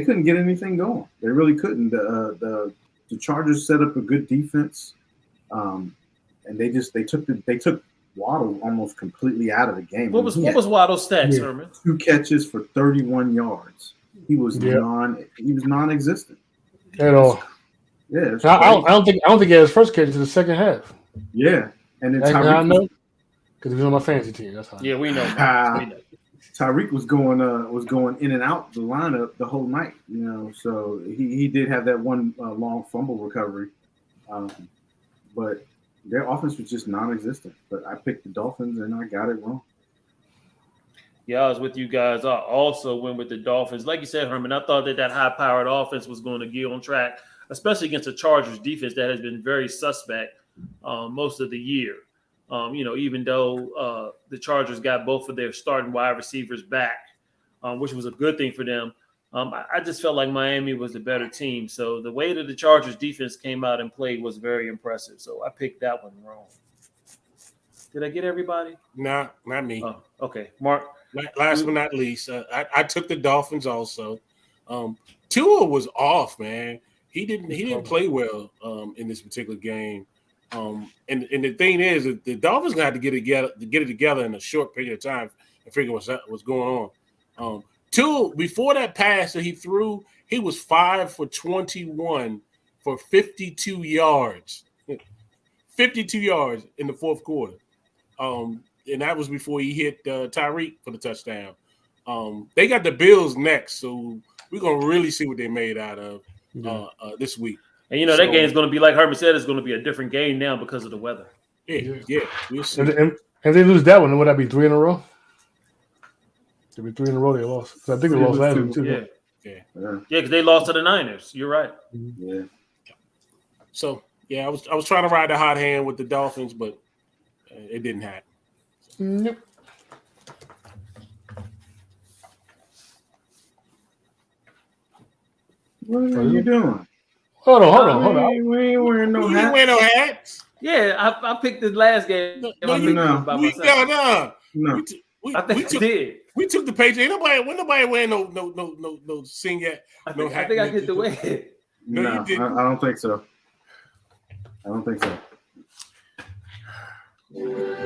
couldn't get anything going. They really couldn't. The Chargers set up a good defense, and they took Waddle almost completely out of the game. What was Waddle's stats, Herman? 2 catches for 31 yards. He was non-existent At all. Yeah, I don't think he had his first catch in the second half. Yeah, and then I know because he was on my fantasy team. That's how. Yeah, we know. Tyreek was going in and out the lineup the whole night. So he did have that one long fumble recovery, but their offense was just non-existent. But I picked the Dolphins and I got it wrong. Yeah, I was with you guys. I also went with the Dolphins. Like you said, Herman, I thought that high-powered offense was going to get on track, especially against the Chargers defense that has been very suspect most of the year. Even though the Chargers got both of their starting wide receivers back, which was a good thing for them. I just felt like Miami was the better team. So the way that the Chargers defense came out and played was very impressive. So I picked that one wrong. Did I get everybody? Nah, not me. Oh, okay. Mark. Last but not least, I took the Dolphins also. Tua was off, man. He didn't play well in this particular game. And the thing is, the Dolphins got to get it together in a short period of time and figure what's going on. Tua, before that pass that he threw, he was 5 for 21 for 52 yards. 52 yards in the fourth quarter. And that was before he hit Tyreek for the touchdown. They got the Bills next, so we're going to really see what they made out of this week. And, you know, that game's going to be, like Herman said, it's going to be a different game now because of the weather. Yeah. We'll see. And they lose that one, then would that be 3 in a row? It'd be 3 in a row they lost. 'Cause I think they lost last week, too. Yeah, because they lost to the Niners. You're right. Yeah. So, I was trying to ride the hot hand with the Dolphins, but it didn't happen. Yep. What are you doing? Hold on. We ain't wearing no You hat. didn't wear no hats. Yeah, I picked the last game. No, I picked it by myself. No. I think I did. We took the Patriots. Ain't nobody wearing no sing yet. I No think hat. I get the way. No, No, you I didn't. don't think so. I don't think so.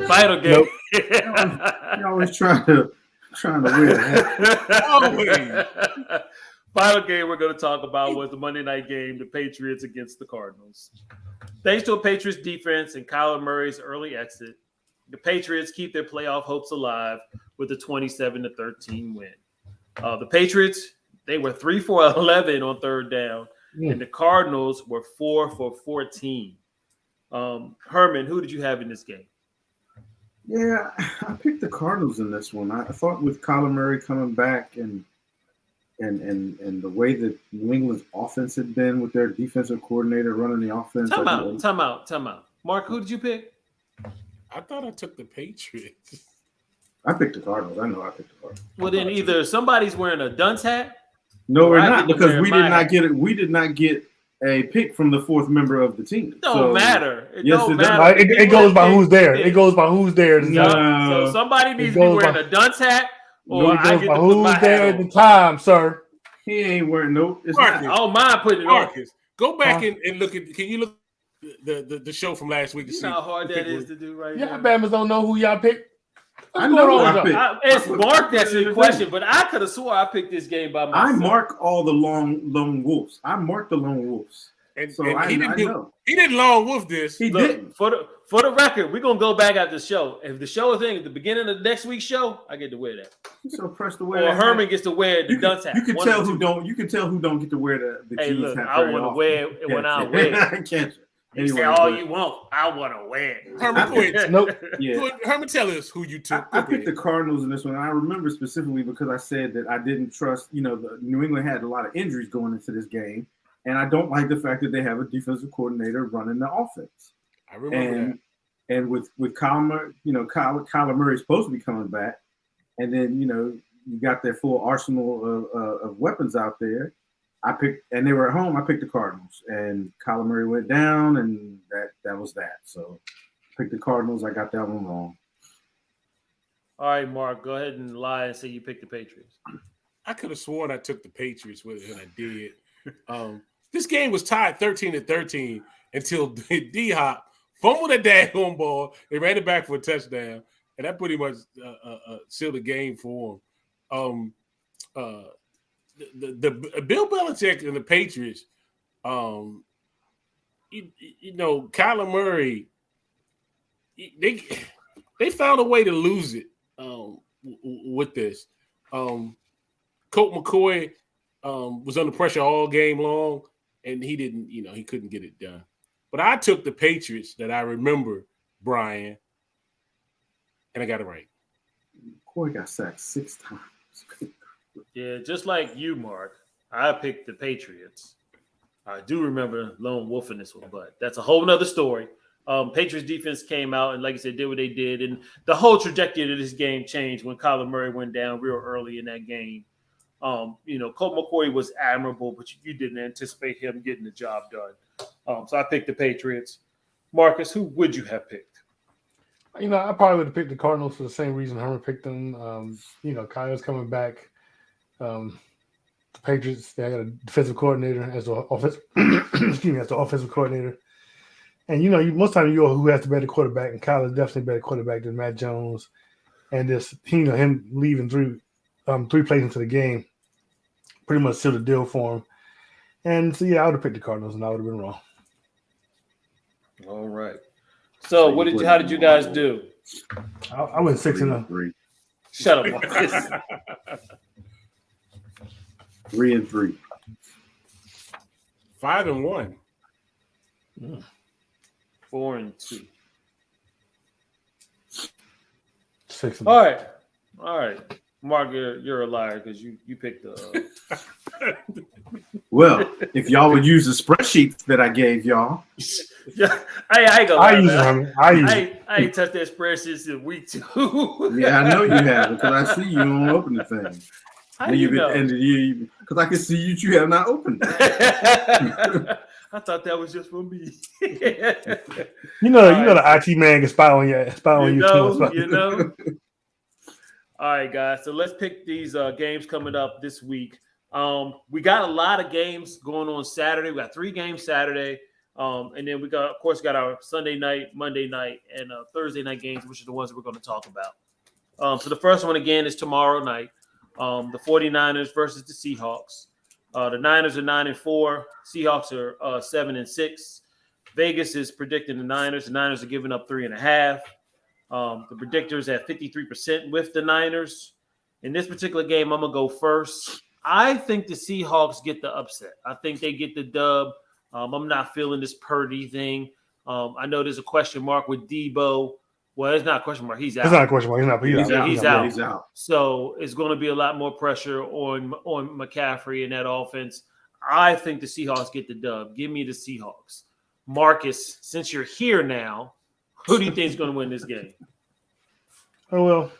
Final game. You're always trying to wear that. Always. Final game we're going to talk about was the Monday night game, the Patriots against the Cardinals. Thanks to a Patriots defense and Kyler Murray's early exit, the Patriots keep their playoff hopes alive with a 27-13 win. The Patriots, they were 3 for 11 on third down, and the Cardinals were 4 for 14. Herman, who did you have in this game? Yeah, I picked the Cardinals in this one. I thought with Kyler Murray coming back and the way that New England's offense had been with their defensive coordinator running the offense. Time out. Mark, who did you pick? I thought I took the Patriots. I picked the Cardinals. I know I picked the Cardinals. Well, then either somebody's wearing a dunce hat. No, we're I not, get to because wear we my did not hat. get it. We did not get a pick from the fourth member of the team. Don't So, matter. It yes, don't it does. matter. It goes by who's there. It goes by who's there. No. So somebody needs to It be goes wearing by- a dunce hat, or It I goes get by to put my who's there hat at on. the time, sir. He ain't wearing no. It's Marcus. not. I don't mind putting it on. Marcus, go back and look at. Can you look at the show from last week to You see know how hard who that picked is to do right Y'all now. Bama's don't know who y'all picked. I know who I picked. It's Mark that's in question, but I could have swore I picked this game by myself. I mark all the lone wolves. I mark the lone wolves. And, So and I know. he didn't long wolf this. He Look, didn't. for the record, we're gonna go back at the show. If the show is in at the beginning of next week's show, I get to wear that. So press the way. Or Herman gets to wear the You dunce can, hat. you can One tell of the who two. don't. You can tell who don't get to wear the Hey, jeans look, hat. I very want to often. wear it when I wear it. Can't you? You say Anyway, all but- you want. I want to wear it. Herman, go ahead. Nope. Yeah. Go ahead. Herman, tell us who you took. I Go picked the ahead. Cardinals in this one. And I remember specifically because I said that I didn't trust, the New England had a lot of injuries going into this game. And I don't like the fact that they have a defensive coordinator running the offense. I remember And with Kyler, Kyler Murray's supposed to be coming back. And then, you got their full arsenal of weapons out there. And they were at home. I picked the Cardinals. And Kyler Murray went down, and that was that. So I picked the Cardinals. I got that one wrong. All right, Mark, go ahead and lie and say you picked the Patriots. I could have sworn I took the Patriots with it, and I did. This game was tied 13-13 until D-Hop fumbled a daggone ball. They ran it back for a touchdown, and that pretty much sealed the game for them. The Bill Belichick and the Patriots, Kyler Murray, they found a way to lose it with this. Colt McCoy was under pressure all game long, and he didn't, he couldn't get it done. But I took the Patriots that I remember, Brian, and I got it right. McCoy got sacked 6 times. Yeah, just like you, Mark, I picked the Patriots. I do remember Lone Wolf in this one, but that's a whole nother story. Patriots defense came out and, like I said, did what they did. And the whole trajectory of this game changed when Kyler Murray went down real early in that game. Colt McCoy was admirable, but you didn't anticipate him getting the job done. So I picked the Patriots. Marcus, who would you have picked? I probably would have picked the Cardinals for the same reason Herman picked them. Kyle's coming back. The Patriots, they got a defensive coordinator as the offensive coordinator. And most times you know who has the better quarterback, and Kyle is definitely a better quarterback than Matt Jones. And this, him leaving three plays into the game pretty much sealed the deal for him. And so yeah, I would have picked the Cardinals, and I would have been wrong. All right. So how did you guys do? I went 6-0. 3 Shut up, Marcus. 3-3. 5-1. 4-2. 6-0. All right. Mark, you're a liar because you picked the. Well, if y'all would use the spreadsheets that I gave y'all, Yeah, I ain't gonna. I lie, use man. it, Herman. I use it. I ain't touched that spreadsheet since week 2. yeah, I know you have because I see you don't open the thing. How Then you you know? end the year because I can see you have not opened it. I thought that was just for me. You know the IT man can spy on you. You know. All right, guys. So let's pick these games coming up this week. We got a lot of games going on Saturday. We got 3 games Saturday. And then we got our Sunday night, Monday night, and Thursday night games, which are the ones that we're going to talk about. So the first one again is tomorrow night. The 49ers versus the Seahawks. The Niners are 9-4. Seahawks are 7-6. Vegas is predicting the Niners. The Niners are giving up 3.5. The predictors at 53% with the Niners. In this particular game, I'm going to go first. I think the Seahawks get the upset. I think they get the dub. I'm not feeling this Purdy thing. I know there's a question mark with Debo. Well, it's not a question mark. He's out. It's not a question mark. He's out. He's out. So it's going to be a lot more pressure on McCaffrey in that offense. I think the Seahawks get the dub. Give me the Seahawks. Marcus, since you're here now, who do you think is going to win this game? Oh, well,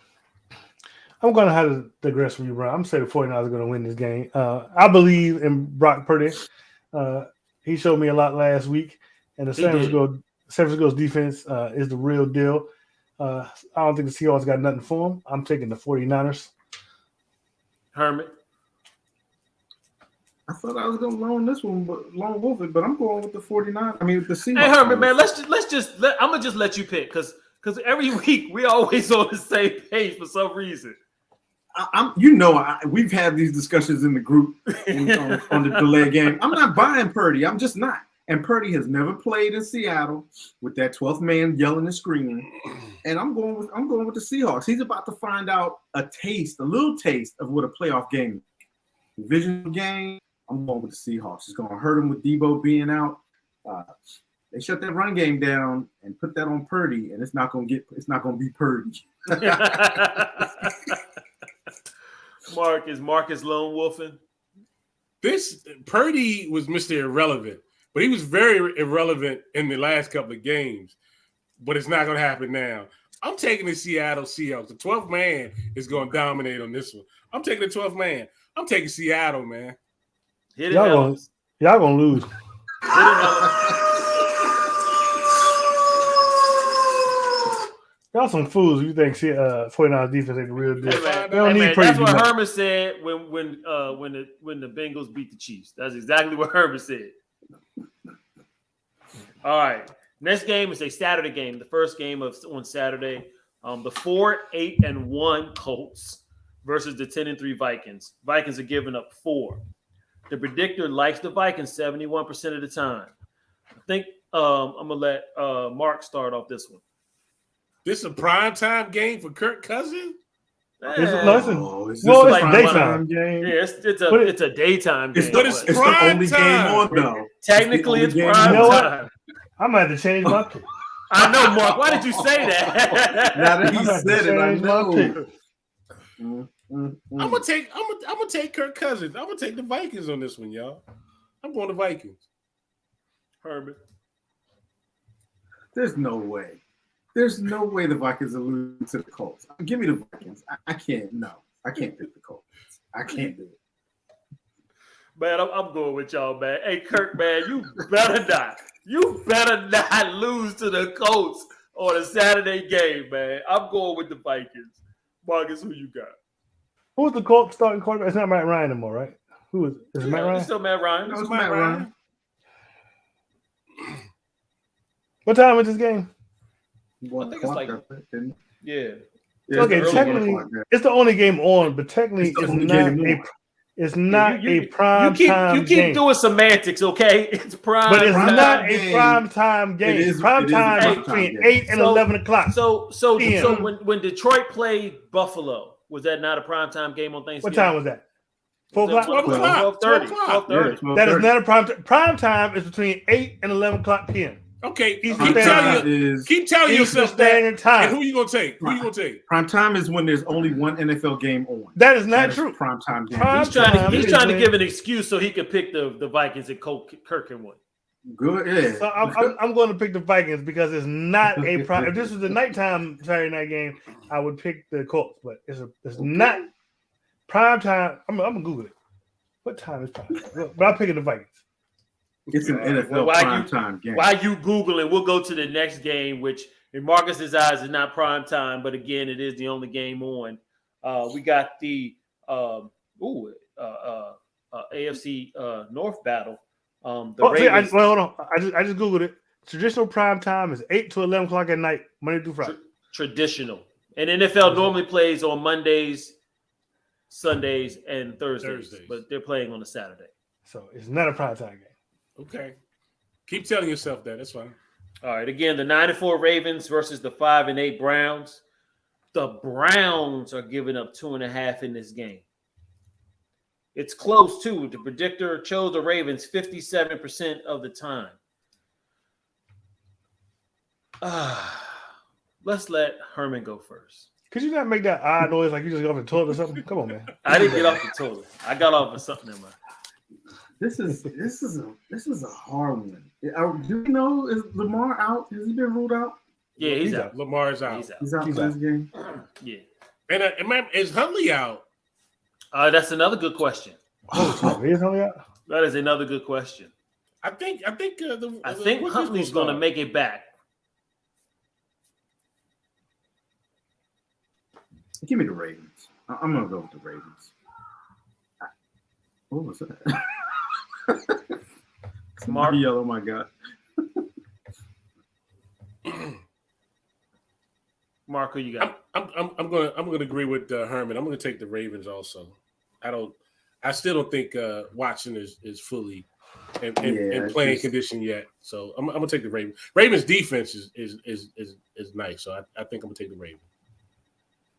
I'm going to have to digress from you, Brian. I'm saying the 49ers are going to win this game. I believe in Brock Purdy. He showed me a lot last week, and the San Francisco's defense is the real deal. I don't think the Seahawks got nothing for them. I'm taking the 49ers. Herman? I thought I was going to loan this one, but long wolf it. But I'm going with the 49. I mean, with the Seahawks. Hey, Herman, man, I'm gonna just let you pick because every week we always on the same page for some reason. We've had these discussions in the group on the delay game. I'm not buying Purdy. I'm just not. And Purdy has never played in Seattle with that 12th man yelling and screaming. And I'm going with the Seahawks. He's about to find out a little taste of what a playoff game is. Division game. I'm going with the Seahawks. It's going to hurt him with Debo being out. They shut that run game down and put that on Purdy, and it's not going to be Purdy. Marcus lone wolfing. This Purdy was Mr. Irrelevant, but he was very irrelevant in the last couple of games. But it's not going to happen now. I'm taking the Seattle Seahawks. The 12th man is going to dominate on this one. I'm taking the 12th man. I'm taking Seattle, man. Y'all gonna lose. Y'all some fools. You think 49ers defense ain't the real deal? That's what Herman said when the Bengals beat the Chiefs. That's exactly what Herman said. All right. Next game is a Saturday game. The first game on Saturday. The 4-8-1 Colts versus the 10-3 Vikings. Vikings are giving up 4. The predictor likes the Vikings 71% of the time. I think I'm gonna let Mark start off this one. This is a primetime game for Kirk Cousins? It's like daytime game. Yeah, it's a daytime game. It's the only game on, though. Technically, it's prime You know what? time. I'm going to have to change my pick. I know, Mark. Why did you say that? Now that he I'm gonna said it, I change my know. pick. I'm gonna take Kirk Cousins. I'm gonna take the Vikings on this one, y'all. I'm going to Vikings. Herbert. There's no way. There's no way the Vikings are losing to the Colts. Give me the Vikings. I can't. No, I can't pick the Colts. I can't do it. Man, I'm going with y'all, man. Hey, Kirk, man, you better not. You better not lose to the Colts on a Saturday game, man. I'm going with the Vikings. Marcus, who you got? Who's the Colts starting quarterback? It's not Matt Ryan anymore, right? Who is it? Is it Matt Ryan? It's still Matt Ryan. No, it's Matt Ryan. What time is this game? I think it's like yeah. Okay, technically, it's the only game on, but technically, It's not You a prime time You keep game. doing semantics, okay? It's prime. But it's Prime not game. a prime time game. It is- prime it is a time prime is between time game. 8 and 11 o'clock. So PM. when Detroit played Buffalo, was that not a prime time game on Thanksgiving? What time was that? 4 Was that o'clock? 12 o'clock. 12:30. That is not a prime time. Prime time is between 8 and 11 o'clock p.m. Okay, Eastern keep Standard telling Eastern yourself that. Standard Time. And who you gonna take? Who you gonna take? Prime time is when there's only one NFL game on. That is not That is true. Prime time game. Prime He's trying time to is trying to when- give an excuse so he could pick the Vikings and Kirk and one. Good, yeah. So I'm going to pick the Vikings because it's not a prime. If this was a nighttime Saturday night game, I would pick the Colts. But it's not prime time. I'm gonna Google it. What time is prime? But I'm picking the Vikings. It's an NFL Well, why prime you- time game. While you Googling, we'll go to the next game, which in Marcus's eyes is not prime time, but again, it is the only game on. We got the AFC North battle. Hold Ravens on. I just Googled it. Traditional prime time is 8 to 11 o'clock at night, Monday through Friday. traditional. And NFL normally plays on Mondays, Sundays, and Thursdays, but they're playing on a Saturday. So it's not a prime time game. Okay. Keep telling yourself that. That's fine. All right. Again, the 9-4 Ravens versus the 5-8 Browns. The Browns are giving up 2.5 in this game. It's close too. The predictor chose the Ravens 57% of the time. Let's let Herman go first. Could you not make that odd noise like you just got off the toilet or something? Come on, man. I didn't get off the toilet. I got off of something in my. This is a hard one. Do we know, is Lamar out? Has he been ruled out? Yeah, he's out. Lamar's out. He's out. He's out He's for out. this game. Yeah. And man, is Huntley out? That's another good question. Oh, he is only out? That is another good question. I think I think what's Huntley's his going to start? make it back. Give me the Ravens. I'm gonna go with the Ravens. What was that? Mark? Yellow, oh my God. Mark, who you got? I'm gonna agree with Herman. I'm gonna take the Ravens also. I still don't think Watson is fully in playing condition yet. So I'm gonna take the Ravens. Ravens defense is nice. So I think I'm gonna take the Ravens.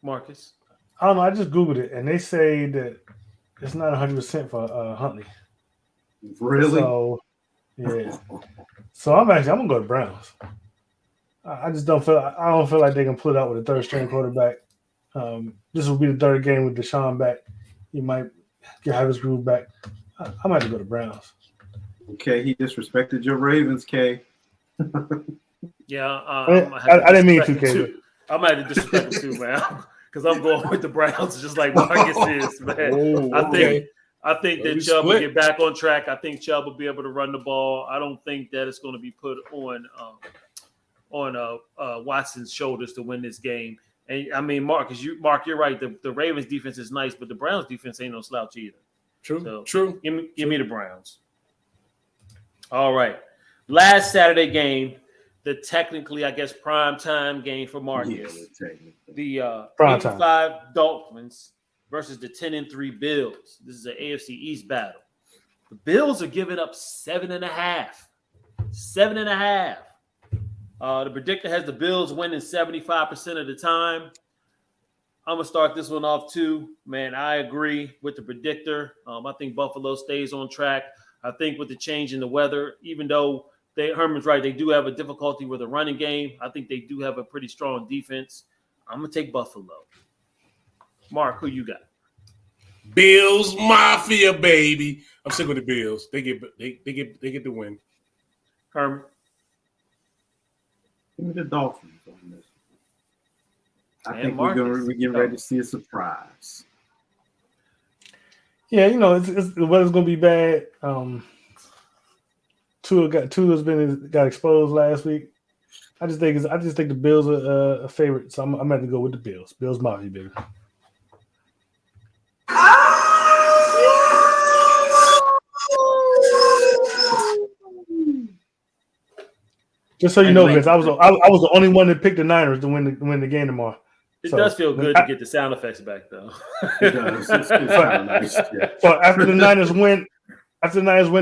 Marcus? I don't know. I just Googled it, and they say that it's not 100% for Huntley. Really? So, yeah. So I'm going to go to Browns. I just don't feel. I don't feel like they can pull it out with a third string quarterback. This will be the third game with Deshaun back. He might have his groove back. I might have to go to Browns. Okay, he disrespected your Ravens, Kay. Yeah, I didn't mean to, Kay. I might have to disrespect him too, man. Because I'm going with the Browns, just like Marcus is, man. I think that Chubb will get back on track. I think Chubb will be able to run the ball. I don't think that it's going to be put on Watson's shoulders to win this game. And I mean, Mark, you're right. The Ravens defense is nice, but the Browns defense ain't no slouch either. True. Give me the Browns. All right. Last Saturday game, the technically, I guess, prime time game for Marcus. The 85 Dolphins versus the 10-3 Bills. This is an AFC East battle. The Bills are giving up 7.5. 7.5. The predictor has the Bills winning 75% of the time. I'm going to start this one off too. Man, I agree with the predictor. I think Buffalo stays on track. I think with the change in the weather, even though Herman's right, they do have a difficulty with a running game. I think they do have a pretty strong defense. I'm going to take Buffalo. Mark, who you got? Bills Mafia, baby. I'm sticking with the Bills. They get the win. Herman? Give me the Dolphins on this. I think Marcus. we're getting ready to see a surprise. Yeah, the weather's going to be bad. Tua got exposed last week. I just think the Bills are a favorite, so I'm going to have to go with the Bills. Bills Mafia, baby. Just so you know, Vince, I was the only one that picked the Niners to win the game tomorrow. It So, does feel good to get the sound effects back, though. It does. It's kind of nice. Yeah. So after the Niners win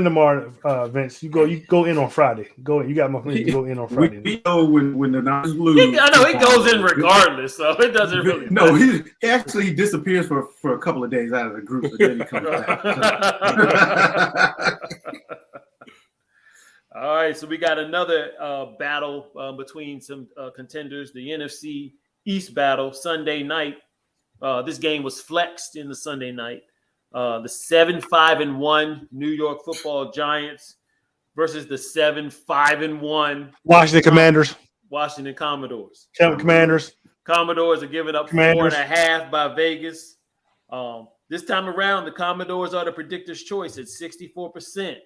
tomorrow, Vince, you go in on Friday. Go in. You got my friends. You go in on Friday. We know when the Niners lose. I know he goes in regardless, so it doesn't really. No, he actually disappears for a couple of days out of the group, and then he comes back. All right, so we got another battle between some contenders. The NFC East battle Sunday night. This game was flexed in the Sunday night. The 7-5-1 New York Football Giants versus the 7-5-1 Washington Commanders. Washington Commodores. Commanders. Commodores are giving up Commanders. 4.5 by Vegas. This time around, the Commodores are the predictor's choice at 64%.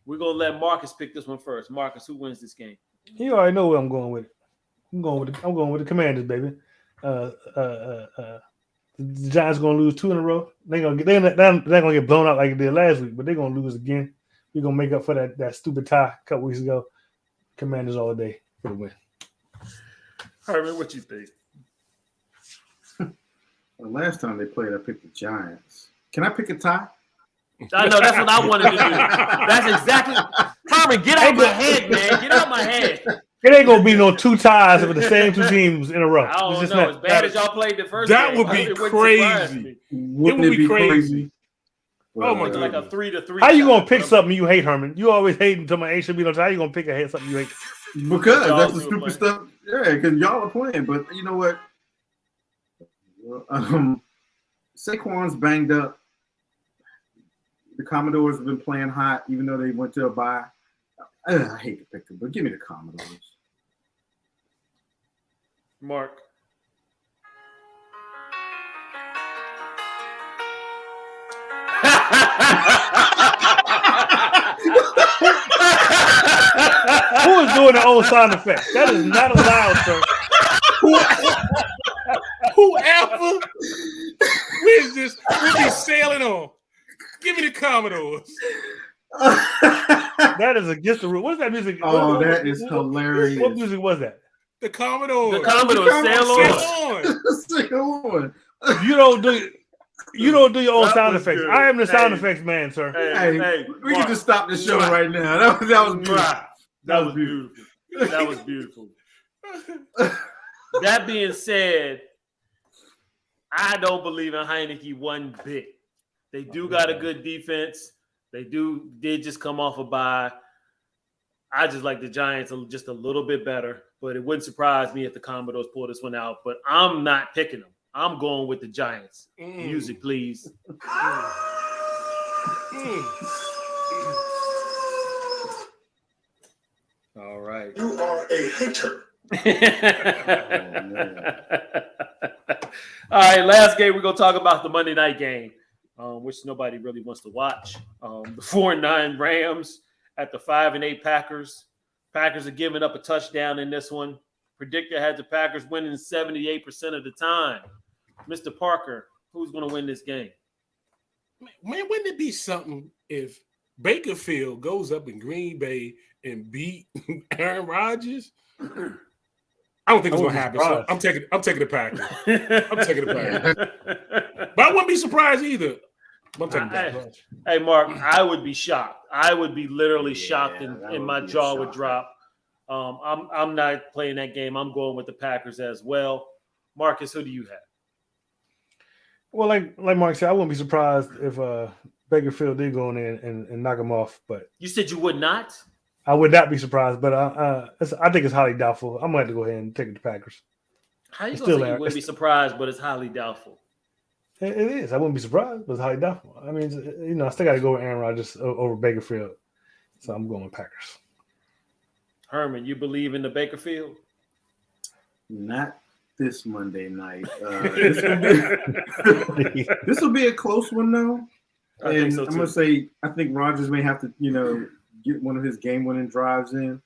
We're gonna let Marcus pick this one first. Marcus, who wins this game? You already know where I'm going with it. I'm going with the Commanders, baby. The Giants gonna lose 2 in a row. They're gonna get blown out like they did last week, but they're gonna lose again. We're gonna make up for that stupid tie a couple weeks ago. Commanders all day for the win. Herman, what you think? The last time they played, I picked the Giants. Can I pick a tie? I know that's what I wanted to do. That's exactly Herman. Get out my head, man. Get out my head. It ain't gonna be no 2 ties with the same 2 teams in a row. I don't It's just know. not- As bad as y'all played the first That game, would be it wouldn't surprise crazy. me. Wouldn't would be crazy. Well, Oh, my It's like a 3-3. How you gonna shot. pick something you hate, Herman? You always hating to my should be no tie. How you gonna pick something you hate? Because Y'all that's the do stupid play. stuff. Yeah, because y'all are playing. But you know what? Well, Saquon's banged up. The Commodores have been playing hot, even though they went to a bye. I hate to pick them, but give me the Commodores. Mark. Who is doing the old sound effects? That is not allowed, sir. Whoever wins this, we'll be sailing on. Give me the Commodores. That is against the rule. What is that music? Oh, what, that is hilarious. What music was that? The Commodores. The Commodores sail on. Sail on. Come on. You don't do your own That sound was effects. good. I am the sound Hey. effects man, sir. Hey, we Mark. can just stop the show right now. That was beautiful. That was beautiful. That was beautiful. That being said, I don't believe in Heineke one bit. They do got a good defense. They did just come off a bye. I just like the Giants just a little bit better, but it wouldn't surprise me if the Commodores pull this one out. But I'm not picking them. I'm going with the Giants. Music, please. All right. You are a hater. All right, last game we're gonna talk about the Monday night game, which nobody really wants to watch. The 4-9 Rams at the 5-8 Packers. Packers are giving up a touchdown in this one. Predictor had the Packers winning 78% of the time. Mr. Parker, who's gonna win this game? Man, wouldn't it be something if Baker Field goes up in Green Bay and beat Aaron Rodgers? I don't think it's gonna happen. So I'm taking the Packers. I'm taking the Packers. But I wouldn't be surprised either. I'm taking the Packers. Hey, Mark, I would be shocked. I would be literally shocked that and my would be a jaw would shock. drop. I'm not playing that game. I'm going with the Packers as well. Marcus, who do you have? Well, like Mark said, I wouldn't be surprised if Baker Field did go in there and knock him off, but You said you would not? I would not be surprised. But I think it's highly doubtful. I'm going to have to go ahead and take it to Packers. How you It's gonna still say you there. wouldn't be surprised, but it's highly doubtful? It is. I wouldn't be surprised, but it's highly doubtful. I mean, I still got to go with Aaron Rodgers over Baker Field, so I'm going with Packers. Herman, you believe in the Baker Field? Not this Monday night. This will be a close one, though. I think And so I'm too. gonna say I think Rodgers may have to, get one of his game-winning drives in,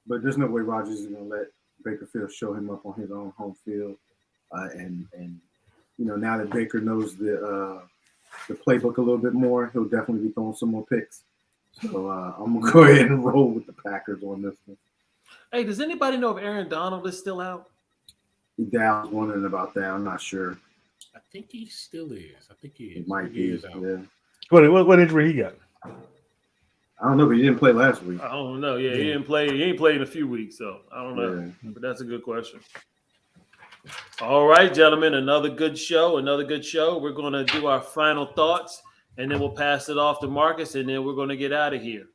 but there's no way Rodgers is gonna let Baker Field show him up on his own home field. And now that Baker knows the playbook a little bit more, he'll definitely be throwing some more picks. So I'm gonna go ahead and roll with the Packers on this one. Hey, does anybody know if Aaron Donald is still out? Dallas wondering about that. I'm not sure. I think he still is. I think he is. It might He be. is out. Yeah. What injury he got? I don't know, but he didn't play last week. I don't know. Yeah, he didn't play. He ain't played in a few weeks, so I don't know. Yeah. But that's a good question. All right, gentlemen, another good show. We're going to do our final thoughts, and then we'll pass it off to Marcus, and then we're going to get out of here.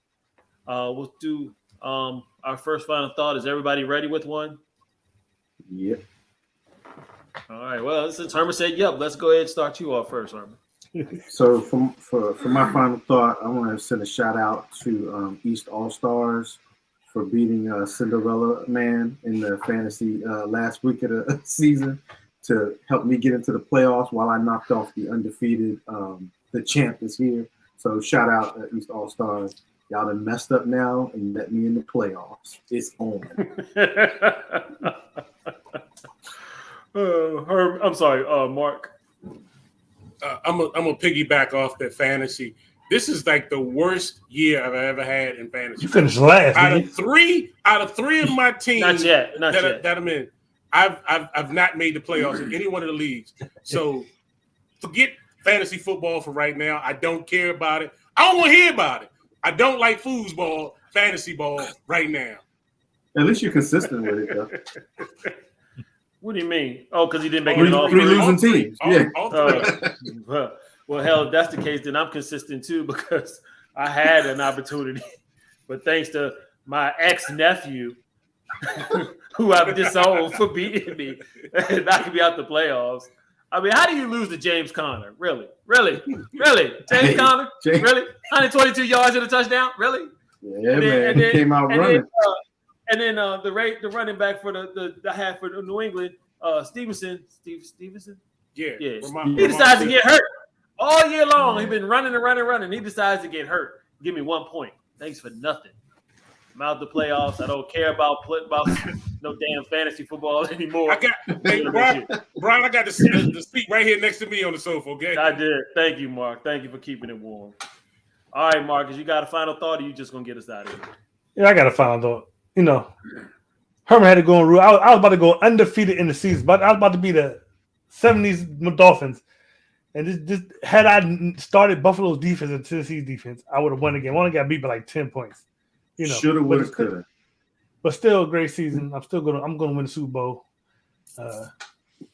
We'll do our first final thought. Is everybody ready with one? Yep. All right. Well, since Herman said yep, let's go ahead and start you off first, Herman. So for my final thought, I want to send a shout out to East All Stars for beating Cinderella Man in the fantasy last week of the season to help me get into the playoffs while I knocked off the undefeated the champ this year. So shout out East All Stars. Y'all done messed up now and let me in the playoffs. It's on. Herb, I'm sorry, Mark. I'm gonna piggyback off that fantasy. This is like the worst year I've ever had in fantasy. You finished last. Out Didn't of three of my teams Not yet. that I'm in, I've not made the playoffs in any one of the leagues. So forget fantasy football for right now. I don't care about it. I don't want to hear about it. I don't like foosball, fantasy ball right now. At least you're consistent with it, though. What do you mean? Oh, because he didn't make Three- it all three three. losing teams. Yeah. All three. Well, hell, if that's the case, then I'm consistent too because I had an opportunity, but thanks to my ex-nephew, who I've disowned for beating me, knocking me out the playoffs. I mean, how do you lose to James Conner? Really? James Conner? James- Really? 122 yards and a touchdown? Really? Yeah, man. He came out running. And then the running back for the half for New England, Stevenson. Yeah. Yeah. Ramon- He decides to Ramon- get hurt all year long. He's been running. He decides to get hurt. Give me 1 point. Thanks for nothing. I'm out the playoffs. I don't care about no damn fantasy football anymore. Brian, I got the seat right here next to me on the sofa, okay? I did. Thank you, Mark. Thank you for keeping it warm. All right, Marcus, you got a final thought, or you just gonna get us out of here? Yeah, I got a final thought. You know, Herman had to go on rule. I was about to go undefeated in the season, but I was about to be the 70s Dolphins. And just had I started Buffalo's defense and Tennessee's defense, I would have won the game. I only got beat by like 10 points. You know, Shoulda, woulda, coulda. But still a great season. I'm gonna win the Super Bowl.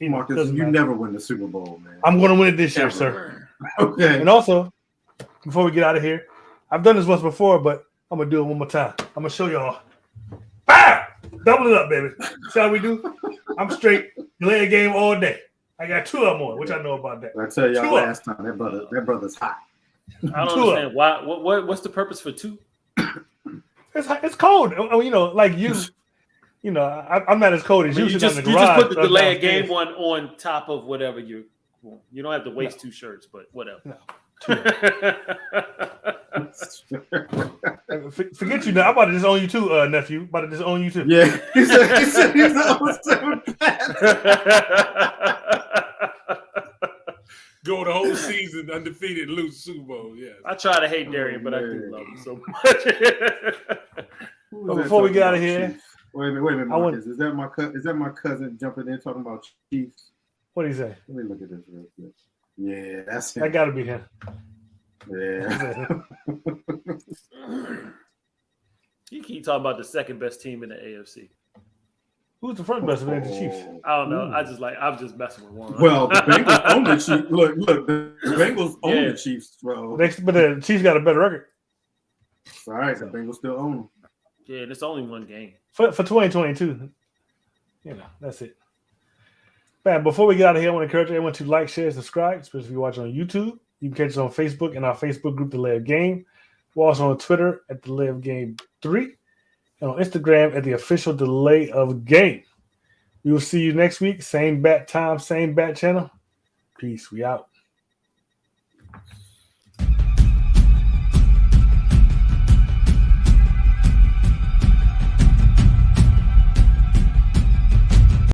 Marcus, doesn't you matter. never win the Super Bowl, man. I'm gonna win it this year, sir. Okay. And also, before we get out of here, I've done this once before, but I'm gonna do it one more time. I'm gonna show y'all. Bow! Double it up, baby. See how we do? I'm straight delay a game all day. I got 2 of them on, which I know about that. I tell y'all 2 of last time, that brother's hot. I don't 2 of understand why. What's the purpose for 2? It's cold. You know, like you know, I'm not as cold as you. You just put the delay a game one on top of whatever you don't have to waste 2 shirts, but whatever. No. Forget you now. I'm about to disown you too, nephew. About to disown you too. Yeah. He said he's the Go the whole season undefeated and lose the Super Bowl. Yeah. I try to hate Darian, but I do love him so much. But before we get out of here, wait a minute, Marcus. Is that my cousin jumping in talking about Chiefs? what do you say? Let me look at this real quick. Yeah, that's That it. got to be him. Yeah. You keep talking about the second best team in the AFC. Who's the first best man? The Chiefs. I don't know. I'm just messing with one. Well, the Bengals own the Chiefs. Look, the Bengals own the Chiefs, bro. But the Chiefs got a better record It's all right, the Bengals still own them. Yeah, and it's only one game. for 2022. You know, that's it. Man, before we get out of here, I want to encourage everyone to like, share, subscribe, especially if you're watching on YouTube. You can catch us on Facebook and our Facebook group, The Live Game. We're also on Twitter at The Live Game 3 and on Instagram at The Official Delay of Game. We will see you next week. Same bat time, same bat channel. Peace. We out.